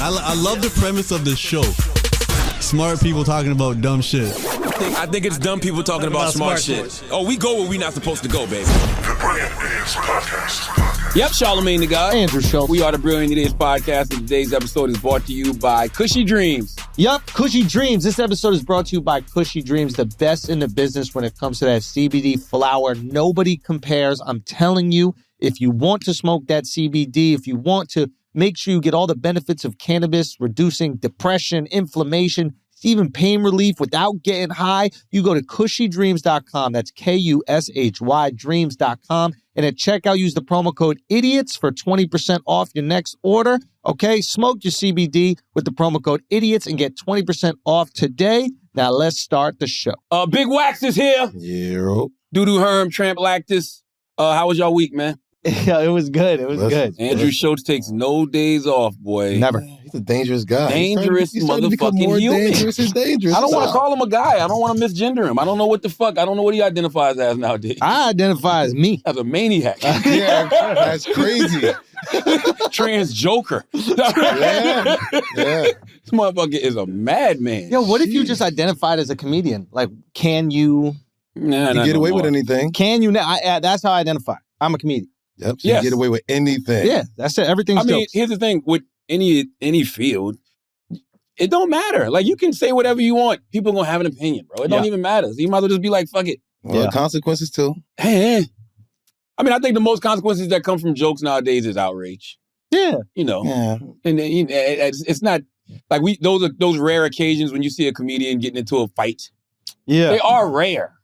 I love the premise of the show. Smart people talking about dumb shit. I think it's dumb people talking about smart shit. Oh, we go where we not supposed to go, baby. The Brilliant Idiots Podcast. Yep, Charlamagne the guy. Andrew Schulz. We are the Brilliant Idiots Podcast, and today's episode is brought to you by Cushy Dreams. Yup, Cushy Dreams. This episode is brought to you by Cushy Dreams, the best in the business when it comes to that CBD flower. Nobody compares. I'm telling you, if you want to smoke that CBD, if you want to make sure you get all the benefits of cannabis, reducing depression, inflammation, even pain relief without getting high, you go to cushydreams.com. That's Kushy dreams.com. And at checkout, use the promo code IDIOTS for 20% off your next order. Okay, smoke your CBD with the promo code IDIOTS and get 20% off today. Now let's start the show. Big Wax is here. Yeah. Doodoo Herm, Tramp Lactus. How was y'all week, man? Yeah, it was good. It was good. Andrew Schulz takes no days off, boy. Never. He's a dangerous guy. Dangerous he's trying to become motherfucking more human. Dangerous and dangerous. I don't want to call him a guy. I don't want to misgender him. I don't know what the fuck. I don't know what he identifies as nowadays. I identify as me. As a maniac. Yeah, that's crazy. Trans joker. Yeah. This motherfucker is a madman. Yo, what if you just identified as a comedian? Like, can you... Nah, You get away with anything. Can you... that's how I identify. I'm a comedian. Yep. So Yes. you get away with anything. Yeah, that's it. Everything's I mean, jokes. here's the thing. With any field, it don't matter. Like, you can say whatever you want. People gonna have an opinion, bro. It don't even matter. So you might as well just be like, fuck it. Well, Yeah. consequences too. Hey. I mean, I think the most consequences that come from jokes nowadays is outrage. Yeah. You know, Yeah. and it's not like those are those rare occasions when you see a comedian getting into a fight. Yeah. They are rare.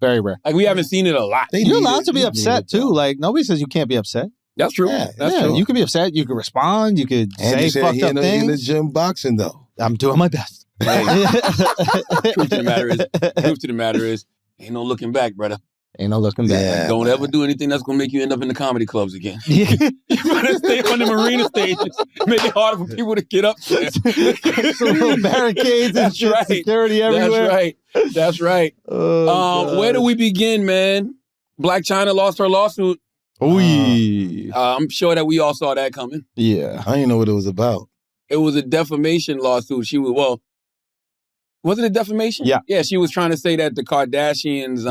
Very rare. Like, we haven't seen it a lot. You're allowed to be upset, too. Like, nobody says you can't be upset. That's true. Yeah, That's true. You can be upset. You can respond. You could And say you said fucked he up in the things. gym boxing though. I'm doing my best. Truth to the matter is, ain't no looking back, brother. Ain't no looking back. Yeah. Don't ever do anything that's gonna make you end up in the comedy clubs again. Yeah. You better stay on the marina stages. Make it harder for people to get up there. Some little barricades and That's shit, right. security everywhere. That's right. Oh, Where do we begin, man? Black China lost her lawsuit. we? I'm sure that we all saw that coming. Yeah. I didn't know what it was about. It was a defamation lawsuit. Was it a defamation? Yeah. Yeah, she was trying to say that the Kardashians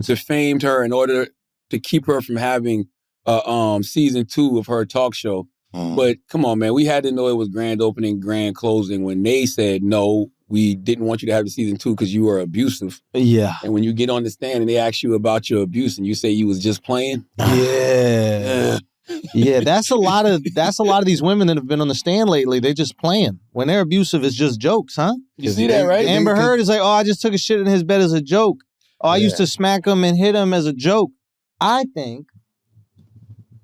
defamed her in order to keep her from having season 2 of her talk show. But come on, man, we had to know it was grand opening, grand closing when they said, no, we didn't want you to have the season 2 because you were abusive. Yeah. And when you get on the stand and they ask you about your abuse and you say you was just playing. Yeah. Yeah, that's a lot of these women that have been on the stand lately. They're just playing. When they're abusive, it's just jokes, huh? You see that, right? Amber Heard is like, oh, I just took a shit in his bed as a joke. Oh, I used to smack him and hit him as a joke. I think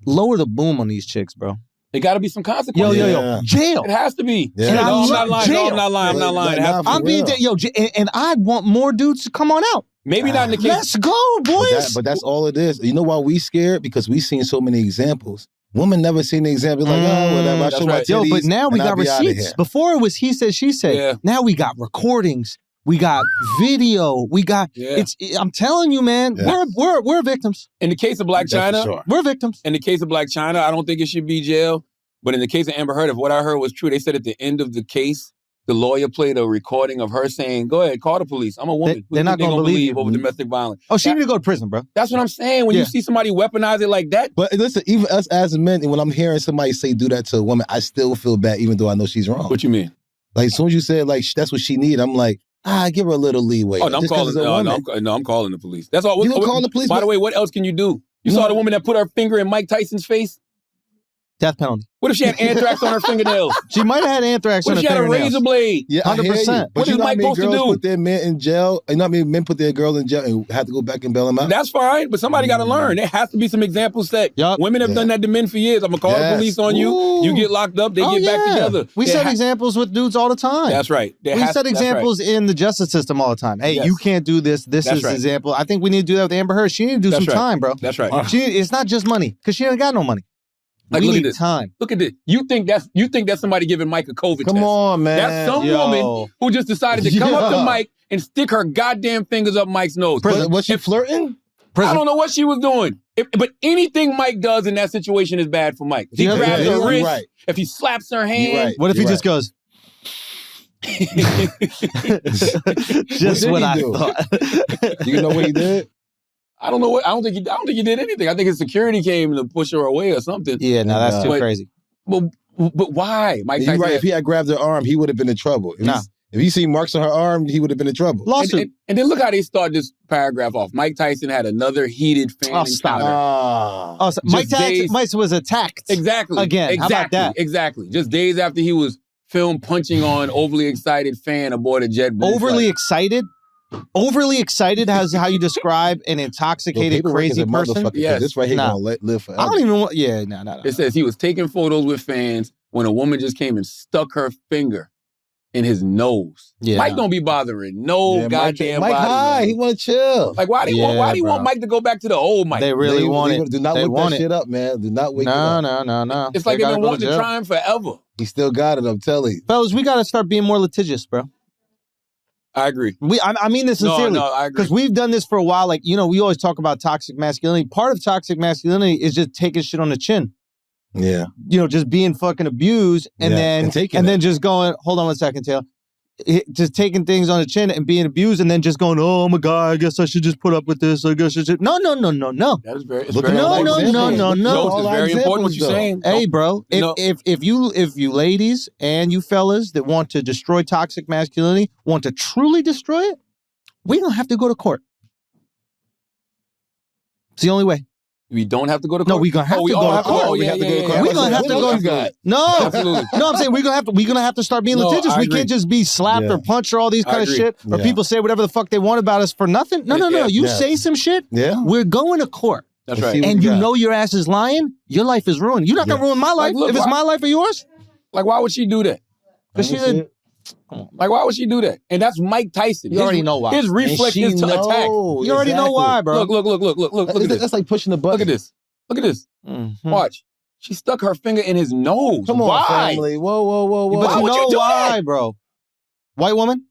lower the boom on these chicks, bro. There got to be some consequences. Yo. Jail. It has to be. Yeah. And I No, I'm love not lying. jail. No, I'm not lying. I'm not lying. It has to be. I'm being and I want more dudes to come on out. Maybe not in the case. Let's go, boys. But that's all it is. You know why we scared? Because we seen so many examples. Women never seen the example. Like, oh, whatever. I show my right. titties. Yo, but now we and I'll got be outta receipts. here. Before it was he said, she said. Yeah. Now we got recordings. We got video. We got. Yeah. I'm telling you, man. Yeah. We're victims. In the case of Black That's for China, sure. We're victims. in the case of Black China, I don't think it should be jail. But in the case of Amber Heard, if what I heard was true, they said at the end of the case, the lawyer played a recording of her saying, go ahead, call the police. I'm a woman. They're not going to believe you. over domestic violence. Oh, she need to go to prison, bro. That's what I'm saying. When Yeah. you see somebody weaponize it like that, But listen, even us as men, and when I'm hearing somebody say do that to a woman, I still feel bad, even though I know she's wrong. what you mean? Like, as soon as you said, like, that's what she need, I'm like, give her a little leeway. Oh, no, I'm Just 'cause calling. it's a woman. I'm calling the police. That's all. You gonna call the police? By the way, what else can you do? You No. saw the woman that put her finger in Mike Tyson's face? Death penalty. What if she had anthrax on her fingernails? She might have had anthrax What on if her she had a fingernails. razor blade? Yeah, I hear you. 100%. But What you is know how Mike many supposed to girls do? put their men in jail? You know how many men put their girls in jail and have to go back and bail them out? That's fine, but somebody got to learn. There has to be some examples set. Yup. Women have Yeah. done that to men for years. I'm going to call the Yes. police on you. Ooh. You get locked up. They Oh, get back yeah. together. We There set ha- examples with dudes all the time. That's right. We set examples in the justice system all the time. Hey, Yes. you can't do this. This That's is right. the example. I think we need to do that with Amber Heard. She need to do That's some right. time, bro. That's right. It's not just money because she ain't got no money. Like, we look at need this. time. Look at this. You think that's somebody giving Mike a COVID Come test? on, man. That's some Yo. woman who just decided to come up to Yeah. Mike and stick her goddamn fingers up Mike's nose. Was she flirting? I don't know what she was doing. But anything Mike does in that situation is bad for Mike. If he grabs her wrist, if he slaps her hand. What if he just goes... Just what I thought. Do you know what he did? I don't know what. I don't think he did anything. I think his security came to push her away or something. Yeah, no, that's too crazy. But why, Mike? You're right. If he had grabbed her arm, he would have been in trouble. If he seen marks on her arm, he would have been in trouble. Lawsuit. And then look how they start this paragraph off. Mike Tyson had another heated fan encounter. So Mike Tyson was attacked. Exactly. Again. Exactly. How about that? Exactly. Just days after he was filmed punching on overly excited fan aboard a jet. Overly excited? Overly excited is how you describe an intoxicated, crazy person? Yes. This right here gonna live forever. I don't even want... Yeah, no. It says he was taking photos with fans when a woman just came and stuck her finger in his nose. Yeah. Mike don't be bothering goddamn Mike body. High, he want to chill. Like, why do you want Mike to go back to the old Mike? They really want it. Do not wake that shit up, man. Do not wake it up. No. It's like they've been wanting to try him forever. He still got it, I'm telling you. Fellas, we got to start being more litigious, bro. I agree. I mean this sincerely. No, I agree. Because we've done this for a while. Like, we always talk about toxic masculinity. Part of toxic masculinity is just taking shit on the chin. Yeah. Just being fucking abused and then just going, hold on one second, Taylor. Just taking things on the chin and being abused and then just going, oh my God, I guess I should just put up with this. I guess I should. No. That is very, No. It's very important what you're saying. Hey, bro, if you ladies and you fellas that want to destroy toxic masculinity, want to truly destroy it, we're going to have to go to court. It's the only way. We don't have to go to court. No, we're gonna have to go to court. We have to go to court. We're gonna have to go to court. No, absolutely. No, I'm saying we're gonna have to start being litigious. We can't just be slapped or punched or all these kind of shit. Or people say whatever the fuck they want about us for nothing. No. You say some shit. Yeah. We're going to court. That's right. And you know your ass is lying. Your life is ruined. You're not gonna ruin my life. If it's my life or yours. Like, why would she do that? Because she's like, why would she do that? And that's Mike Tyson. You already know why. His reflex is to attack. You already know why, bro. Look at this. That's like pushing the button. Look at this. Mm-hmm. Watch. She stuck her finger in his nose. Come on, why? family. Whoa. But why you know why, that? Bro? White woman?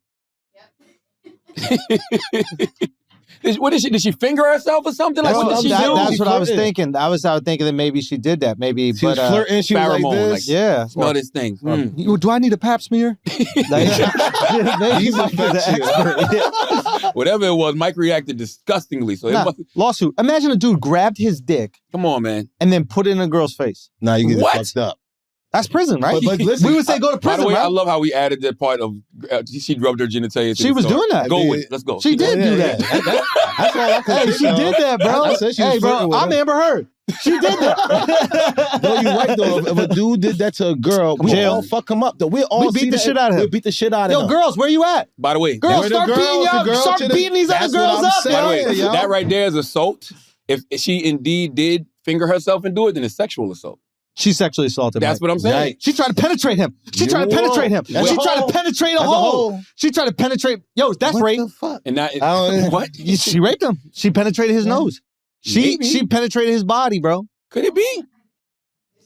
What did she? Did she finger herself or something? Like, what did she do? That's what I was thinking. I was thinking that maybe she did that. Maybe, she was flirting. She was like this. Yeah. Smell this thing. Do I need a pap smear? He's an expert. Whatever it was, Mike reacted disgustingly. So lawsuit. Imagine a dude grabbed his dick. Come on, man. And then put it in a girl's face. Nah, you get fucked up. That's prison, right? But listen, we would say go to prison. By the way, right? I love how we added that part of she rubbed her genitalia. She was doing that. Go with it. Let's go. She did do that. That's all I could she did that, bro. Hey, bro, I'm Amber Heard. She did that. No, you're right, though. If a dude did that to a girl, we all fuck him up, though. We beat the shit out of him. We beat the shit out of him. Yo, girls, where you at? By the way, girls, start beating these other girls up. By the way, that right there is assault. If she indeed did finger herself and do it, then it's sexual assault. She sexually assaulted him. That's what I'm saying. Right. She tried to penetrate him. She tried to penetrate him. She tried to penetrate a hole. She tried to penetrate. Yo, that's rape. What the fuck? And that, what? She raped him. She penetrated his nose. She penetrated his body, bro. Could it be?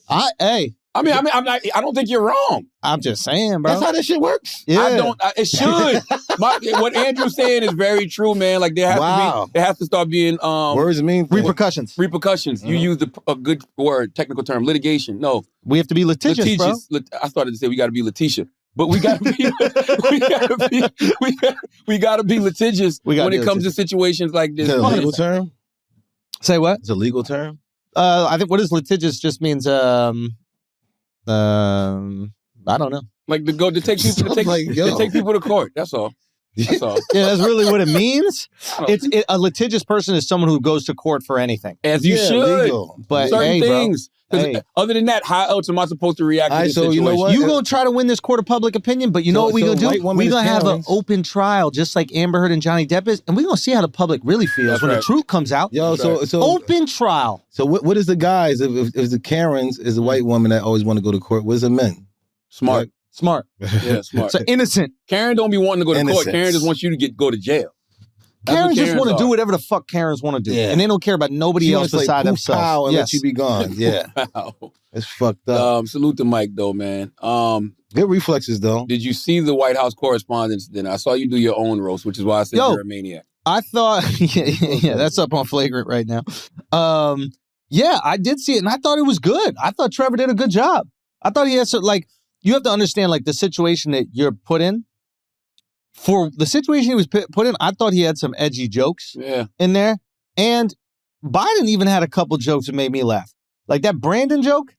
I don't think you're wrong. I'm just saying, bro. That's how this shit works. Yeah. It should. What Andrew's saying is very true, man. Like there has to start being words mean repercussions. Repercussions. You used a good word, technical term, litigation. No, we have to be litigious, bro. I started to say we got to be Letitia, but we got to be we got to be litigious when it comes to situations like this. Is that a legal term? Say what? It's a legal term. I think what is litigious just means I don't know. Like to take people to court. That's all. That's all. Yeah, that's really what it means. A litigious person is someone who goes to court for anything. As you should. Legal. But certain things. Hey. Other than that, how else am I supposed to react to this situation? You know what? You're going to try to win this court of public opinion, but you know what we're going to do? We're going to have an open trial, just like Amber Heard and Johnny Depp is, and we're going to see how the public really feels when the truth comes out. Yo, so open trial. So what is the guys, if the Karens is a white woman that always want to go to court, what is the men? Smart. Smart. Yeah, smart. So innocent. Karen don't be wanting to go to court. Karen just wants you to go to jail. Karens just want to do whatever the fuck Karens want to do. Yeah. And they don't care about nobody else beside themselves. And let you be gone. Yeah. It's fucked up. Salute to Mike, though, man. Good reflexes, though. Did you see the White House Correspondents dinner? I saw you do your own roast, which is why I said you're a maniac. I thought, yeah, that's up on Flagrant right now. Yeah, I did see it, and I thought it was good. I thought Trevor did a good job. I thought he had you have to understand, the situation that you're put in. For the situation he was put in, I thought he had some edgy jokes in there. And Biden even had a couple jokes that made me laugh. Like that Brandon joke.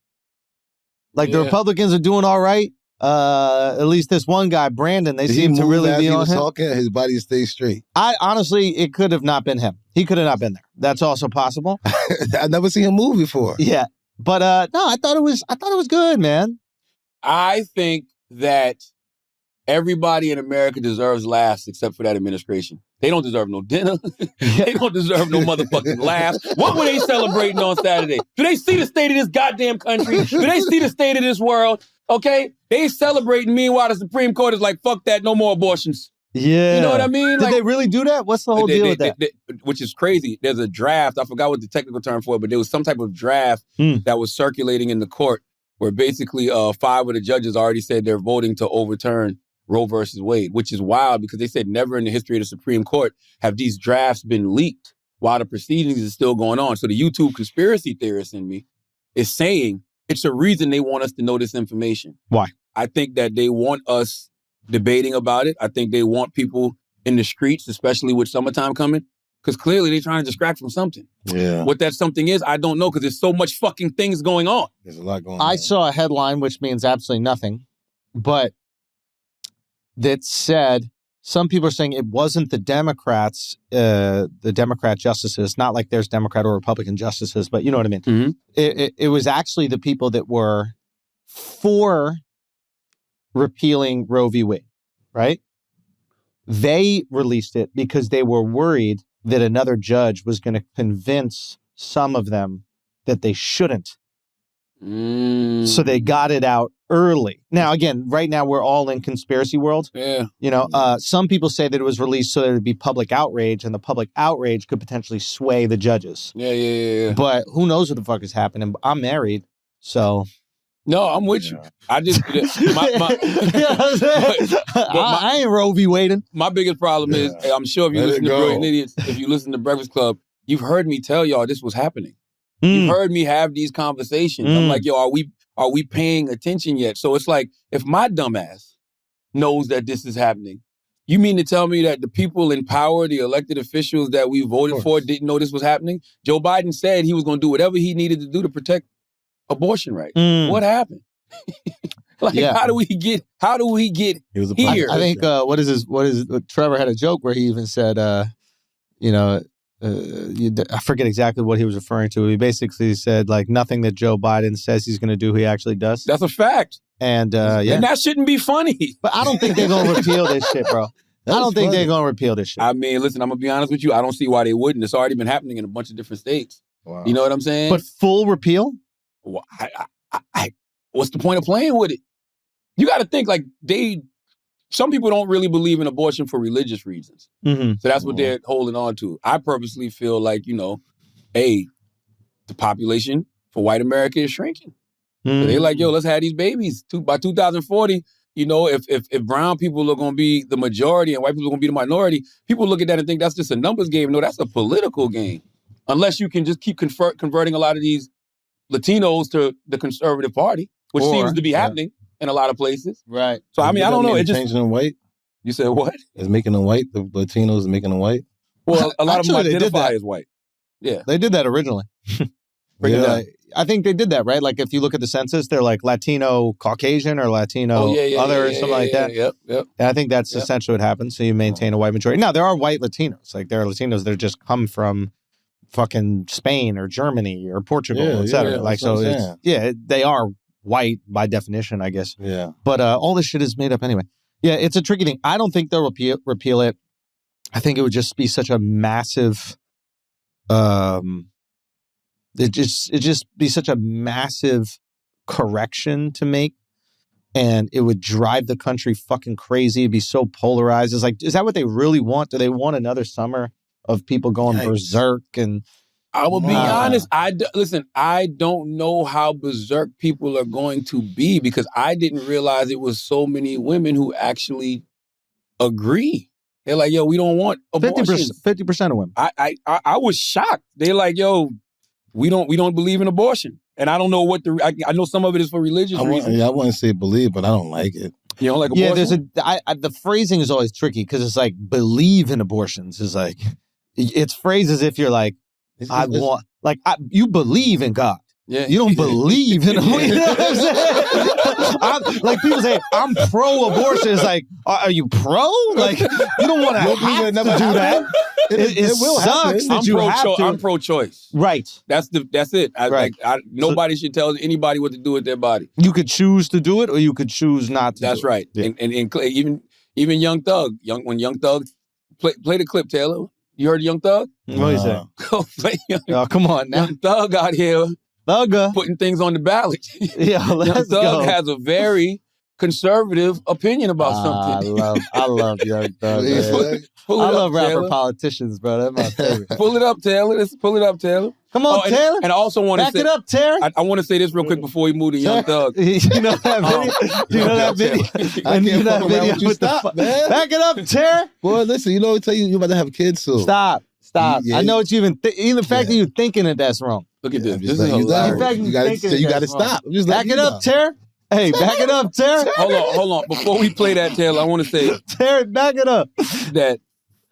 The Republicans are doing all right. At least this one guy, Brandon, they seem to really be on him. Talking, his body stayed straight. I honestly, it could have not been him. He could have not been there. That's also possible. I've never seen him move before. Yeah. But no, I thought it was good, man. I think that everybody in America deserves laughs except for that administration. They don't deserve no dinner. They don't deserve no motherfucking laughs. What were they celebrating on Saturday? Do they see the state of this goddamn country? Do they see the state of this world? Okay? They celebrating. Meanwhile, the Supreme Court is like, fuck that, no more abortions. Yeah. You know what I mean? Did they really do that? What's the whole deal with that? Which is crazy. There's a draft. I forgot what the technical term for it, but there was some type of draft that was circulating in the court where basically 5 of the judges already said they're voting to overturn Roe versus Wade, which is wild because they said never in the history of the Supreme Court have these drafts been leaked while the proceedings is still going on. So the YouTube conspiracy theorist in me is saying it's a reason they want us to know this information. Why? I think that they want us debating about it. I think they want people in the streets, especially with summertime coming, because clearly they're trying to distract from something. Yeah. What that something is, I don't know, because there's so much fucking things going on. There's a lot going on. I saw a headline, which means absolutely nothing, but that said, some people are saying it wasn't the Democrats, the Democrat justices, not like there's Democrat or Republican justices, but you know what I mean? Mm-hmm. It was actually the people that were for repealing Roe v. Wade, right? They released it because they were worried that another judge was going to convince some of them that they shouldn't. So they got it out early. Now, again, right now we're all in conspiracy world. Yeah. You know, some people say that it was released so there would be public outrage, and the public outrage could potentially sway the judges. Yeah. But who knows what the fuck is happening? I'm married, so... No, I'm with you. I just... I ain't Roe v. Wade. My biggest problem is, I'm sure if you listen to Brilliant Idiots, if you listen to Breakfast Club, you've heard me tell y'all this was happening. You've heard me have these conversations. I'm like, yo, are we paying attention yet? So it's like, if my dumbass knows that this is happening, you mean to tell me that the people in power, the elected officials that we voted for, didn't know this was happening? Joe Biden said he was going to do whatever he needed to do to protect abortion rights. What happened? How do we get here? I think Trevor had a joke where he even said, I forget exactly what he was referring to. He basically said, nothing that Joe Biden says he's going to do, he actually does. That's a fact. And and that shouldn't be funny. But I don't think they're going to repeal this shit, bro. I don't think they're going to repeal this shit. I mean, listen, I'm going to be honest with you. I don't see why they wouldn't. It's already been happening in a bunch of different states. Wow. You know what I'm saying? But full repeal? Well, what's the point of playing with it? You got to think some people don't really believe in abortion for religious reasons. So that's what they're holding on to. I purposely feel like, the population for white America is shrinking. So they're like, yo, let's have these babies. By 2040, if brown people are going to be the majority and white people are going to be the minority, people look at that and think that's just a numbers game. No, that's a political game. Unless you can just keep converting a lot of these Latinos to the conservative party, which seems to be happening in a lot of places. Right. So, I don't know. It just changing them white. You said what? It's making them white. The Latinos making them white. Well, a lot of them identify as white. Yeah. They did that originally. I think they did that, right? Like, if you look at the census, they're like Latino Caucasian or Latino other or something like that. Yep. And I think that's essentially what happens. So you maintain a white majority. Now, there are white Latinos. Like, there are Latinos that just come from fucking Spain or Germany or Portugal, et cetera. They are white by definition, I guess. Yeah. But all this shit is made up anyway. Yeah, it's a tricky thing. I don't think they'll repeal it. I think it would just be such a massive... It just be such a massive correction to make, and it would drive the country fucking crazy. It'd be so polarized. It's like, is that what they really want? Do they want another summer of people going berserk? And I will be honest. I don't know how berserk people are going to be, because I didn't realize it was so many women who actually agree They're like, yo, we don't want abortion. 50% of women. I was shocked. They're like, yo, we don't believe in abortion. And I don't know what I know some of it is for religious reasons. I wouldn't say believe, but I don't like it. You don't like abortion? Yeah, the phrasing is always tricky because it's like believe in abortions is like it's phrased as if you're like you believe in God. Yeah. You don't believe in abortion. You know what I'm saying? Like people say, I'm pro-abortion. It's like, are you pro? Like you don't want to have to do that. It will sucks that you have to. I'm pro-choice. Right. That's it. Nobody should tell anybody what to do with their body. You could choose to do it, or you could choose not to. That's right. Yeah. And even Young Thug, when Young Thug play the clip, Taylor. You heard Young Thug? What do you say? Go play Oh, come on now. Young Thug out here putting things on the ballot. Yeah, Young Thug has a very conservative opinion about something. I love Young Thug. I love rapper Taylor. Politicians, bro. That's my favorite. Pull it up, Taylor. Pull it up, Taylor. Come on, Taylor. And I also want to say, back it up, Taylor. I want to say this real quick before we move to Young Thug. You know that video? You know that video? You know that video with stop, man. Back it up, Taylor. Boy, listen, you know, tell you about to have kids soon. Stop. Yeah. I know what you even the fact that you're thinking it, that's wrong. Look at this. This is hilarious. You got to stop. Just back it up, Taylor. Hey, back it up, Taylor. Hold on. Before we play that, Taylor, I want to say, Taylor, back it up. That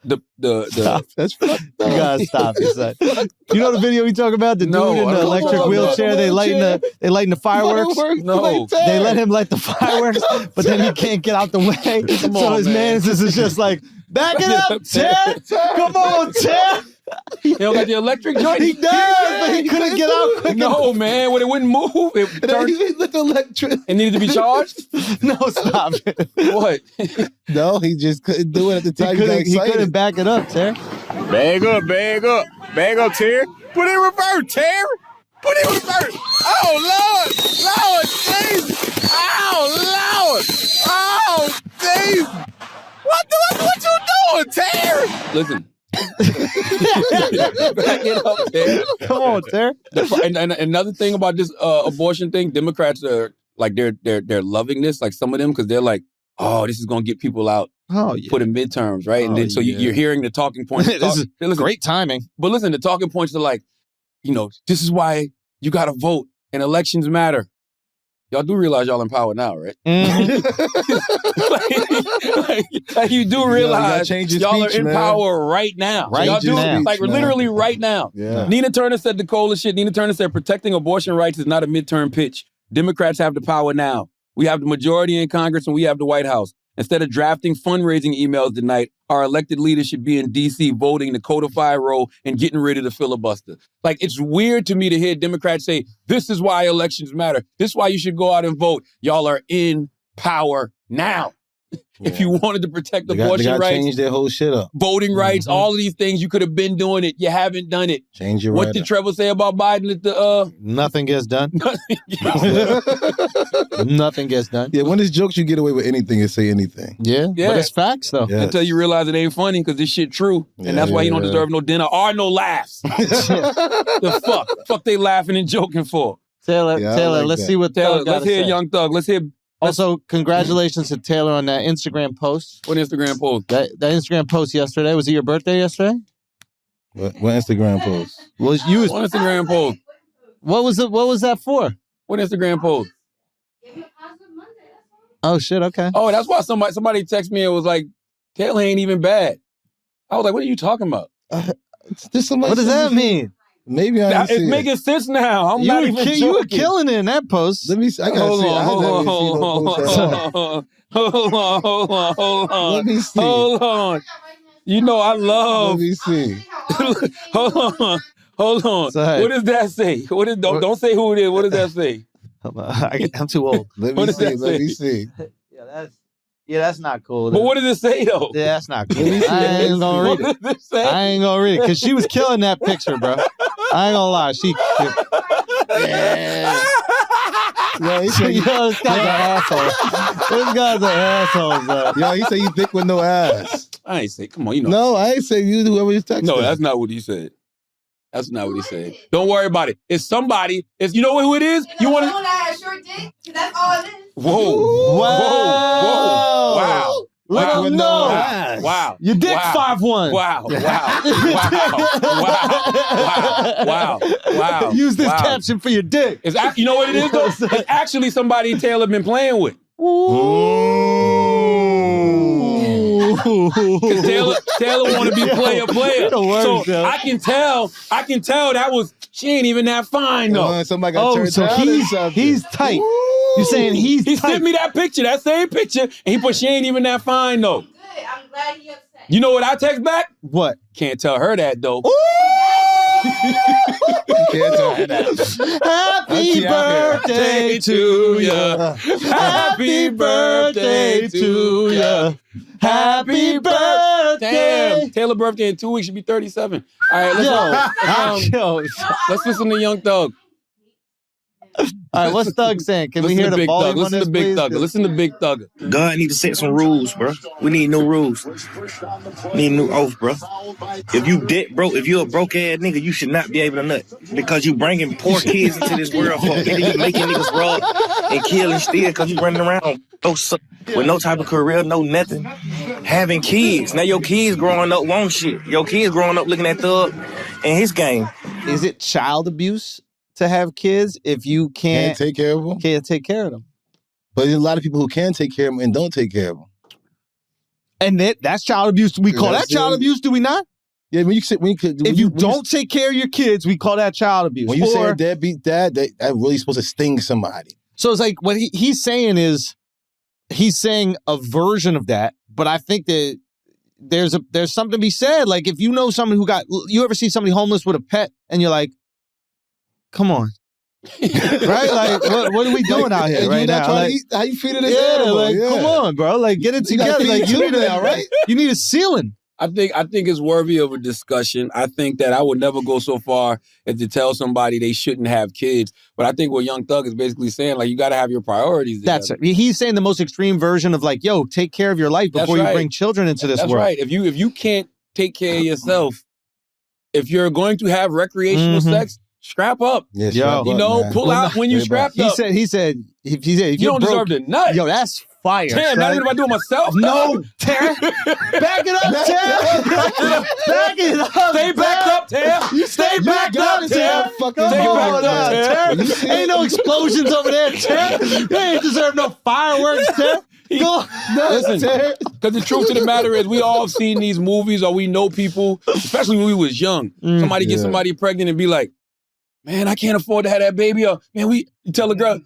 Stop. That's fucked up. You gotta stop. You know the video we talk about? The dude in the electric wheelchair. They lighting the fireworks. No, they let him light the fireworks, but then he can't get out the way. So his man is just like, back it up, Ted. Come on, Ted. He don't got the electric joint. He does, but he couldn't get out quick enough. No, man, when it wouldn't move, it needed to be charged. No, stop it. What? No, he just couldn't do it at the time. He couldn't back it up, Terry. Bag up, Terry. Put it in reverse, Terry. Put it in reverse. Oh, Lord, Jesus. Oh, Jesus. What you doing, Terry? Listen. Back it up, Terry. Come on, Terry. And another thing about this abortion thing, Democrats are like they're loving this, like some of them, because they're like, oh, this is gonna get people out for the midterms, right? And then you're hearing the talking points. This is great timing. But listen, the talking points are like, this is why you gotta vote and elections matter. Y'all do realize y'all in power now, right? Mm-hmm. like you do realize y'all are in power right now. Literally right now. Yeah. Nina Turner said the coolest shit. Nina Turner said protecting abortion rights is not a midterm pitch. Democrats have the power now. We have the majority in Congress and we have the White House. Instead of drafting fundraising emails tonight, our elected leaders should be in D.C. voting to codify Roe and getting rid of the filibuster. Like, it's weird to me to hear Democrats say, this is why elections matter. This is why you should go out and vote. Y'all are in power now. If you wanted to protect abortion rights, change their whole shit up. Voting rights, all of these things, you could have been doing it. You haven't done it. Change your What did Trevor say about Biden at the Nothing gets done. Nothing gets done. Yeah, when it's jokes, you get away with anything and say anything. Yeah. But it's facts though. Yes. Until you realize it ain't funny because this shit true. And that's why you don't deserve no dinner or no laughs. The fuck? Fuck they laughing and joking for? Taylor, like let's see what Taylor let's hear Young Thug. Let's hear. Also, congratulations to Taylor on that Instagram post. What Instagram post? That Instagram post yesterday. Was it your birthday yesterday? What Instagram post? What Instagram post? What was it? What was that for? What Instagram post? Oh shit! Okay. Oh, that's why somebody texted me and was like, Taylor ain't even bad. I was like, what are you talking about? What does that mean? Maybe it's making sense now. I'm not even joking. You were killing it in that post. Let me see. Hold on. Let me see. Hold on. You know I love. Let me see. Hold on. What does that say? Don't say who it is. What does that say? I'm too old. Let me see. Yeah, that's not cool. But what does it say though? Yeah, that's not cool. I ain't gonna read it. I ain't gonna read it because she was killing that picture, bro. I ain't gonna lie. Yo, he said, this guy's an asshole. This guy's an asshole, bro. Yo, he said you thick with no ass. I ain't say, come on, you know. No, I ain't say you, whoever you texting. No, that's not what he said. That's not what he said. Don't worry about it. It's somebody. You know who it is? You want to? I had a short dick. That's all it is. Whoa. Wow. Wow. Look Hell no. Wow. Your dick 5'1". Wow. Wow. Use this caption for your dick. You know what it is, though? It's actually somebody Taylor been playing with. Because Taylor want to be player. So I can tell that was, she ain't even that fine, though. Somebody got turned down. He's tight. You're saying he's tight. He sent me that picture, that same picture, and he put, she ain't even that fine, though. Good. I'm glad he upset. You know what I text back? What? Can't tell her that, though. Can't tell her that. Happy birthday to ya. Happy birthday to ya. Happy birthday. Damn. Taylor's birthday in 2 weeks. Should be 37. All right, let's listen to Young Thug. All right, what's Thug saying? Can we hear the volume on this, please? Listen to Big Thug. God need to set some rules, bro. We need new rules. Need a new oath, bro. If you if you're a broke ass nigga, you should not be able to nut because you bringing poor kids into this world, and then you making niggas rob and kill and steal because you running around with no type of career, no nothing. Having kids. Now your kids growing up won't shit. Your kids growing up looking at Thug and his game. Is it child abuse to have kids if you can't take care of them? Can't take care of them. But there's a lot of people who can take care of them and don't take care of them. And that's child abuse. We call that child abuse, do we not? Yeah, if you don't take care of your kids, we call that child abuse. When you say a deadbeat dad, that really supposed to sting somebody. So it's like what he's saying is, he's saying a version of that, but I think that there's something to be said. Like if you know someone you ever see somebody homeless with a pet and you're like, come on. Right? Like, what are we doing out here right now? Like, how you feeding this animal? Like, come on, bro. Like, get it together. Like, you need a ceiling. I think it's worthy of a discussion. I think that I would never go so far as to tell somebody they shouldn't have kids. But I think what Young Thug is basically saying, like, you got to have your priorities together. That's it. He's saying the most extreme version of like, yo, take care of your life before you bring children into this world. That's right. If you can't take care of yourself, if you're going to have recreational sex, strap up. Yeah, pull out when you strapped up. He said, if you don't deserve to nut. Yo, that's fire. Damn, not even if I do it myself. No, Tara. Back it up, Tara. Back it up. Stay backed up, Tara. You stay backed up, Tara. Ain't no explosions over there, Tara. You ain't deserve no fireworks, Tara. Listen, because the truth of the matter is we all have seen these movies or we know people, especially when we was young. Somebody get somebody pregnant and be like, man, I can't afford to have that baby. Or, man, you tell a girl.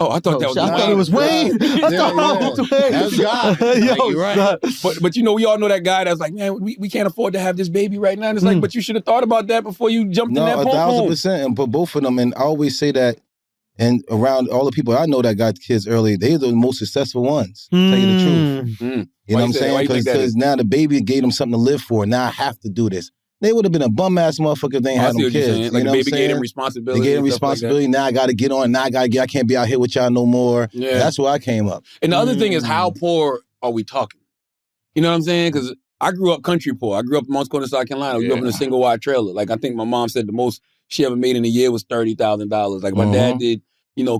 Oh, I thought that was I thought it was Wayne. I thought it was Wayne. That's God. You're right. But we all know that guy that's like, man, we can't afford to have this baby right now. And it's like, but you should have thought about that before you jumped in that boat. 1,000%. But both of them, and I always say that, and around all the people I know that got kids early, they're the most successful ones. Tell you the truth. You know what I'm saying? Because now the baby gave them something to live for. Now I have to do this. They would have been a bum-ass motherfucker if they ain't had them kids. Like the baby gave them responsibility. They gave them responsibility. Now I got to get on. Now I can't be out here with y'all no more. Yeah. That's where I came up. And the other thing is, how poor are we talking? You know what I'm saying? Because I grew up country poor. I grew up in Mount Corner, South Carolina. We grew up in a single-wide trailer. Like, I think my mom said the most she ever made in a year was $30,000. Like, my dad did,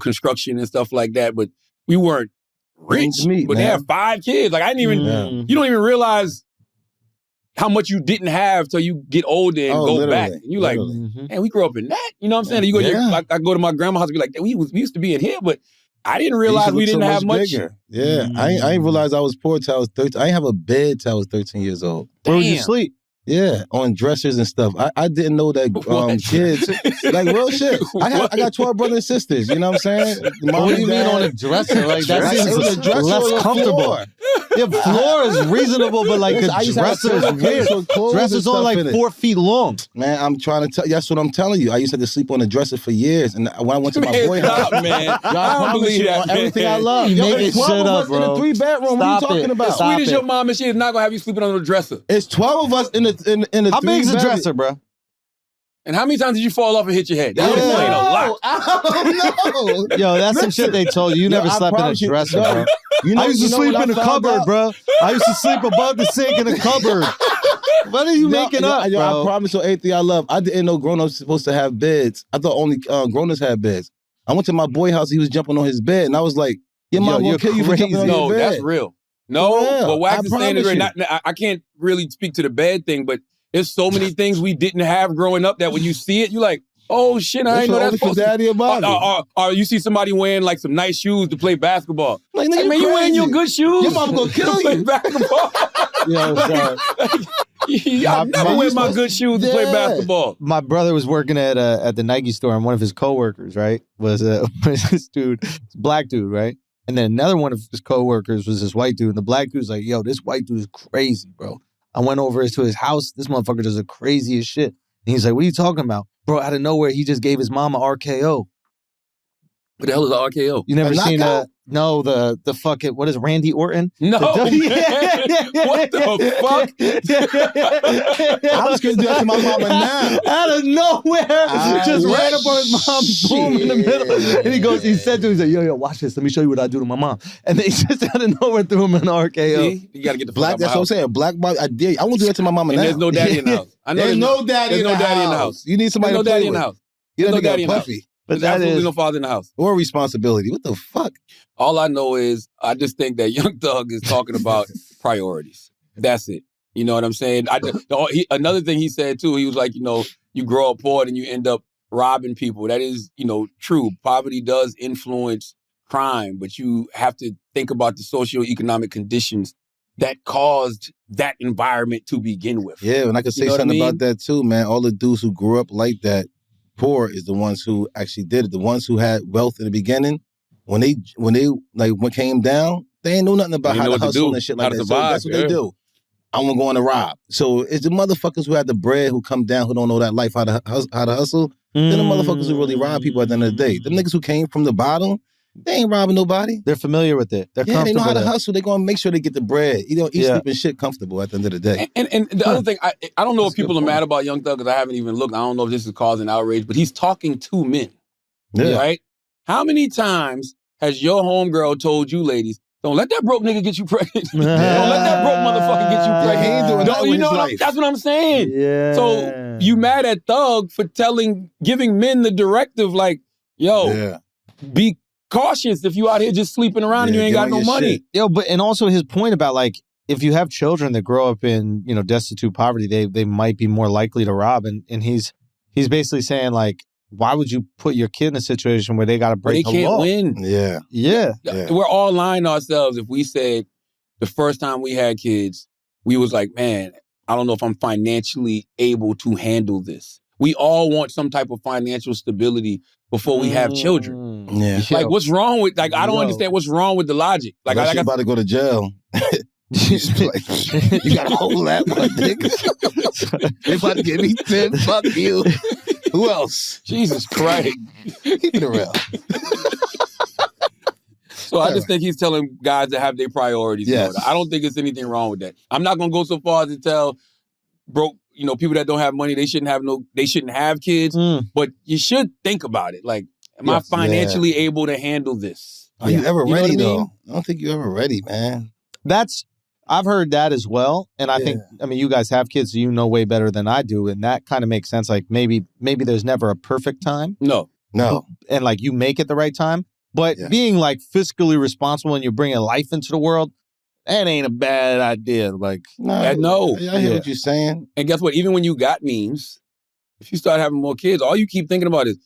construction and stuff like that. But we weren't rich. But they have 5 kids. Like, I didn't even, you don't even realize how much you didn't have till you get older and go back. And you like, man, we grew up in that. You know what I'm saying? You go, I go to my grandma's house and be like, we used to be in here, but I didn't realize we didn't have much. Bigger. Yeah, I didn't realize I was poor till I was 13. I didn't have a bed till I was 13 years old. Where would you sleep? Yeah, on dressers and stuff. I didn't know that kids, like real shit. I got 12 brothers and sisters, you know what I'm saying? What do you mean on a dresser? Like that seems less comfortable. Yeah, floor is reasonable, but like a dresser is weird. Dresser's only like 4 feet long. Man, I'm trying to tell you, that's what I'm telling you. I used to have to sleep on a dresser for years. And when I went to my boy house, man, I don't believe that, everything I love. You make it shit up, bro. In a 3-bedroom, what are you talking about? As sweet as your mom and she is not going to have you sleeping on a dresser. It's 12 of us in a How big is the dresser, bro? And how many times did you fall off and hit your head? That was playing a lot. I don't know. Yo, that's some shit they told you. You never slept in a dresser, bro. I used to sleep in a cupboard, bro. I used to sleep above the sink in a cupboard. What are you making up, bro? I promise you everything I love. I didn't know grown-ups supposed to have beds. I thought only grown-ups had beds. I went to my boy house. He was jumping on his bed, and I was like, your mom will kill you for jumping on your bed. No, that's real. No, but Wax is saying is I can't really speak to the bad thing, but there's so many things we didn't have growing up that when you see it, you're like, oh shit, I ain't know that's for daddy or mommy. Or you see somebody weering like some nice shoes to play basketball. Like, hey, man, you wearing your good shoes? Your mama gonna kill you. Basketball. Yo, sorry. I never wear my good shoes to play basketball. My brother was working at the Nike store, and one of his coworkers, right, was this dude, black dude, right? And then another one of his coworkers was this white dude, and the black dude's like, yo, this white dude is crazy, bro. I went over to his house. This motherfucker does the craziest shit. And he's like, what are you talking about? Bro, out of nowhere, he just gave his mom a RKO. What the hell is an RKO? You never seen no, the fucking, what is Randy Orton? No, what the fuck? I was going to do that to my mama now. Out of nowhere, just ran up on his mom, boom, in the middle. And he said to him, he's like, yo, watch this. Let me show you what I do to my mom. And they just out of nowhere threw him an RKO. See? You got to get the black. That's what I'm saying. Black, I dare you. I won't do that to my mama now. There's no daddy in the house. There's no daddy in the house. You need somebody to play with. You don't got Puffy. But there's absolutely no father in the house. Or responsibility. What the fuck? All I know is I just think that Young Thug is talking about priorities. That's it. You know what I'm saying? Another thing he said, too, he was like, you grow up poor and you end up robbing people. That is, true. Poverty does influence crime, but you have to think about the socioeconomic conditions that caused that environment to begin with. Yeah, and I could say something about that, too, man. All the dudes who grew up like that, poor, is the ones who actually did it. The ones who had wealth in the beginning, when they came down, they ain't know nothing about how to hustle and shit like that. So that's what they do. I'm gonna go on to rob. So it's the motherfuckers who had the bread who come down who don't know that life how to hustle. Then the motherfuckers who really rob people at the end of the day. Them niggas who came from the bottom, they ain't robbing nobody. They're familiar with it. They're comfortable. They know how to hustle. They're gonna make sure they get the bread. You don't eat sleeping shit comfortable at the end of the day. And the other thing, I don't know if people are mad about Young Thug because I haven't even looked. I don't know if this is causing outrage, but he's talking to men. Yeah. Right? How many times has your homegirl told you, ladies, don't let that broke nigga get you pregnant. Don't let that broke motherfucker get you pregnant. He ain't doing that with his life. That's what I'm saying. Yeah. So you mad at Thug for giving men the directive like, yo, be cautious if you out here just sleeping around and you ain't got no money. Shit. Yo, and also his point about like, if you have children that grow up in, destitute poverty, they might be more likely to rob. And he's basically saying like, why would you put your kid in a situation where they got to break the law? They can't win. Yeah. We're all lying to ourselves if we said the first time we had kids, we was like, man, I don't know if I'm financially able to handle this. We all want some type of financial stability before we have children. Yeah. Like, what's wrong with, like, I don't understand what's wrong with the logic. Like, I about to go to jail. You gotta hold that one, nigga. They about to give me 10, fuck you. Who else? Jesus Christ. Keep it around. So I just think he's telling guys to have their priorities in order. I don't think there's anything wrong with that. I'm not gonna go so far as to tell broke, people that don't have money, they shouldn't have kids. But you should think about it. Like, am I financially able to handle this? Are you ever ready though? I don't think you're ever ready, man. I've heard that as well. And I think, you guys have kids, so you know way better than I do. And that kind of makes sense. Like maybe there's never a perfect time. No. And like you make it the right time. But being like fiscally responsible and you're bringing life into the world, that ain't a bad idea. Like, no. I hear what you're saying. And guess what? Even when you got means, if you start having more kids, all you keep thinking about is,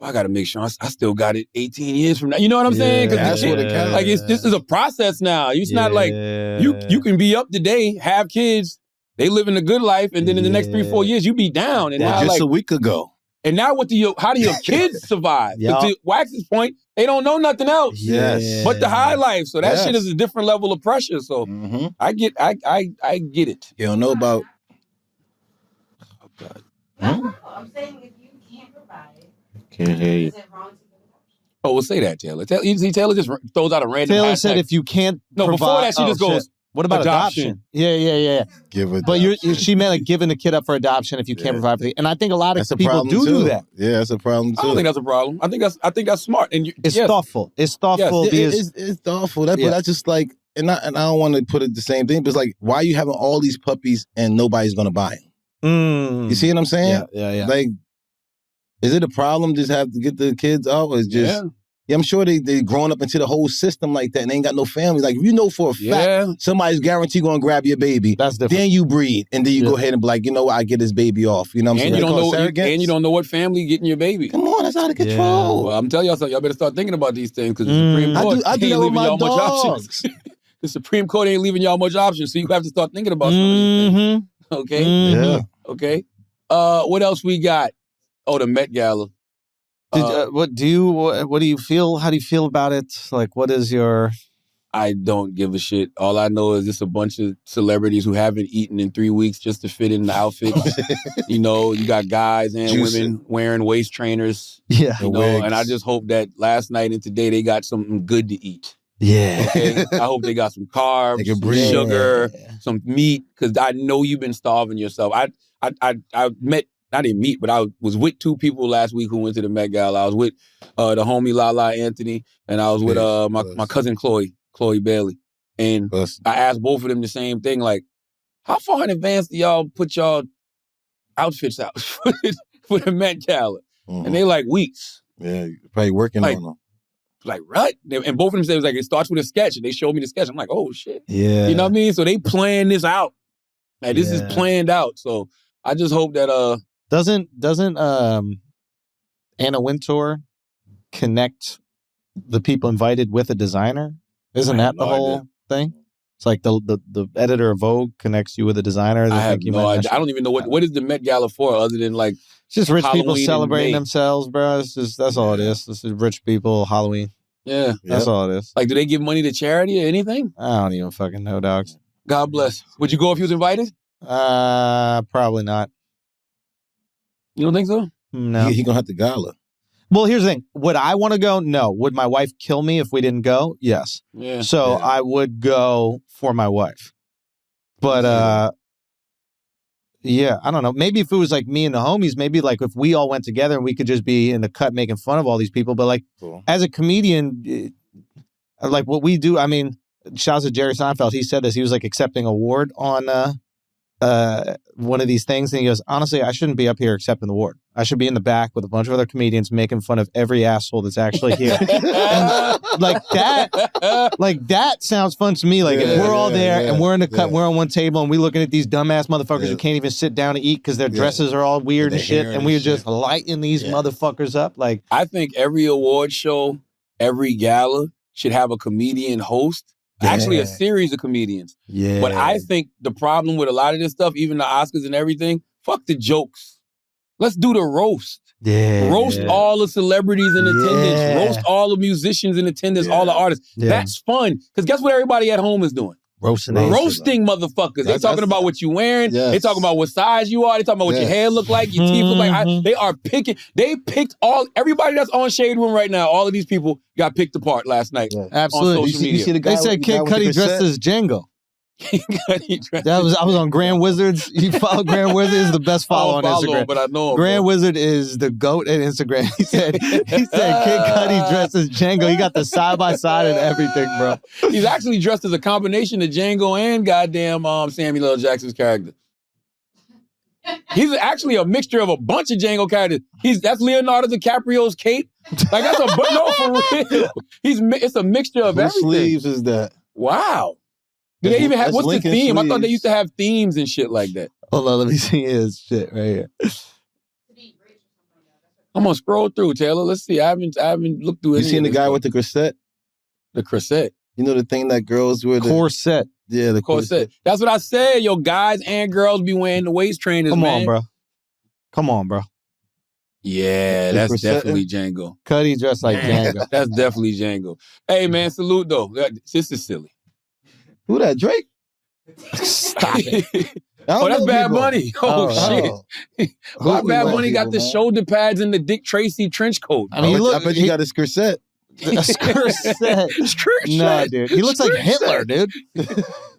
I got to make sure I still got it 18 years from now. You know what I'm saying? That's what it counts. Like, this is a process now. It's not like you can be up to date, have kids, they live in a good life, and then in the next 3-4 years, you be down. And now, just a week ago. And now how do your kids survive? To Wax's point, they don't know nothing else but the high life. So that shit is a different level of pressure. So I get it. You don't know about... Oh, God. I'm saying if you can't provide... Can't hear you. Oh, well, say that, Taylor. Taylor just throws out a random Taylor hashtag. said if you can't provide... before that, she just goes, what about adoption? Yeah. Give it. But she meant like giving a kid up for adoption if you can't provide for it. And I think a lot of people do that. Yeah, that's a problem, too. I don't think that's a problem. I think that's smart. And it's thoughtful. It's thoughtful. It's thoughtful. But that's just like... And I don't want to put it the same thing, but it's like, why are you having all these puppies and nobody's going to buy them? You see what I'm saying? Yeah. Like, is it a problem just have to get the kids out? Or it's just Yeah, I'm sure they growing up into the whole system like that and they ain't got no family. Like, if you know for a fact somebody's guaranteed going to grab your baby, that's different. Then you breed, and then you go ahead and be like, you know what, I get this baby off. You know what I'm saying? And you don't know what family getting your baby. Come on, that's out of control. Well, I'm telling y'all something. Y'all better start thinking about these things because the Supreme Court I do ain't that with leaving my y'all much dogs. options. The Supreme Court ain't leaving y'all much options, so you have to start thinking about some of these things. Okay? Yeah. Okay. What else we got? Oh, the Met Gala. What do you feel? How do you feel about it? Like, what is your... I don't give a shit. All I know is just a bunch of celebrities who haven't eaten in 3 weeks just to fit in the outfits. You know, you got guys and women wearing waist trainers. Yeah. You know, and I just hope that last night and today they got something good to eat. Yeah. Okay. I hope they got some carbs, some sugar, some meat, because I know you've been starving yourself. I didn't meet, but I was with 2 people last week who went to the Met Gala. I was with the homie Lala Anthony, and I was with my cousin Chloe Bailey. And I asked both of them the same thing, like, how far in advance do y'all put y'all outfits out for the Met Gala? And they like weeks. Yeah, probably working on them. Like, right? And both of them said, it was like, it starts with a sketch. And they showed me the sketch. I'm like, oh, shit. Yeah. You know what I mean? So they plan this out. Like, this is planned out. So I just hope that... Doesn't Anna Wintour connect the people invited with a designer? Isn't that the whole thing? It's like the editor of Vogue connects you with a designer. I have no idea. I don't even know what is the Met Gala for other than like it's just rich Halloween people celebrating themselves, bro. It's just that's all it is. This is rich people Halloween. Yeah, that's all it is. Like, do they give money to charity or anything? I don't even fucking know, dogs. God bless. Would you go if you was invited? Probably not. You don't think so? No. He gonna have to gala. Well, here's the thing. Would I want to go? No. Would my wife kill me if we didn't go? Yes. Yeah. So I would go for my wife. But, I don't know. Maybe if it was like me and the homies, maybe like if we all went together and we could just be in the cut making fun of all these people. But like as a comedian, like what we do, I mean, shouts to Jerry Seinfeld. He said this. He was like accepting an award on one of these things. And he goes, honestly, I shouldn't be up here accepting the award. I should be in the back with a bunch of other comedians making fun of every asshole that's actually here. And like that sounds fun to me. Like if we're all there and we're in the cut, we're on one table and we're looking at these dumbass motherfuckers who can't even sit down to eat because their dresses are all weird and shit. And we're just lighting these motherfuckers up. Like, I think every award show, every gala should have a comedian host. Actually, a series of comedians. Yeah. But I think the problem with a lot of this stuff, even the Oscars and everything, fuck the jokes. Let's do the roast. Yeah. Roast all the celebrities in attendance. Roast all the musicians in attendance, all the artists. That's fun. Because guess what everybody at home is doing? Roasting motherfuckers. They talking about what you wearing. They talking about what size you are. They talking about what your hair look like, your teeth look like. They are picking. They picked everybody that's on Shade Room right now. All of these people got picked apart last night. Absolutely. On social media. You see the guy they said Kid Cudi dressed as Django. I was on Grand Wizards. You follow Grand Wizard is the best follow on Instagram. Him, but I know him, Grand Wizard is the GOAT at Instagram. He said Kid Cudi dressed as Django. He got the side by side and everything, bro. He's actually dressed as a combination of Django and goddamn Samuel L. Jackson's character. He's actually a mixture of a bunch of Django characters. That's Leonardo DiCaprio's cape. Like that's for real. It's a mixture of everything. Sleeves is that? Wow. Do they even have, what's the theme? I thought they used to have themes and shit like that. Hold on, let me see his shit right here. I'm gonna scroll through, Taylor. Let's see. I haven't looked through. You seen the guy with the corset? The corset. You know the thing that girls wear? Corset. Yeah, the corset. That's what I said. Yo, guys and girls be wearing the waist trainers. Come on, bro. Yeah, that's definitely Django. Cudi dressed like Django. That's definitely Django. Hey, man, salute though. This is silly. Who that, Drake? Stop it. Oh, that's Bad Bunny. Shit. Why Bad Bunny got the shoulder pads and the Dick Tracy trench coat? I mean, I bet you got his corset. A corset. Nah, dude. He looks like Hitler, dude.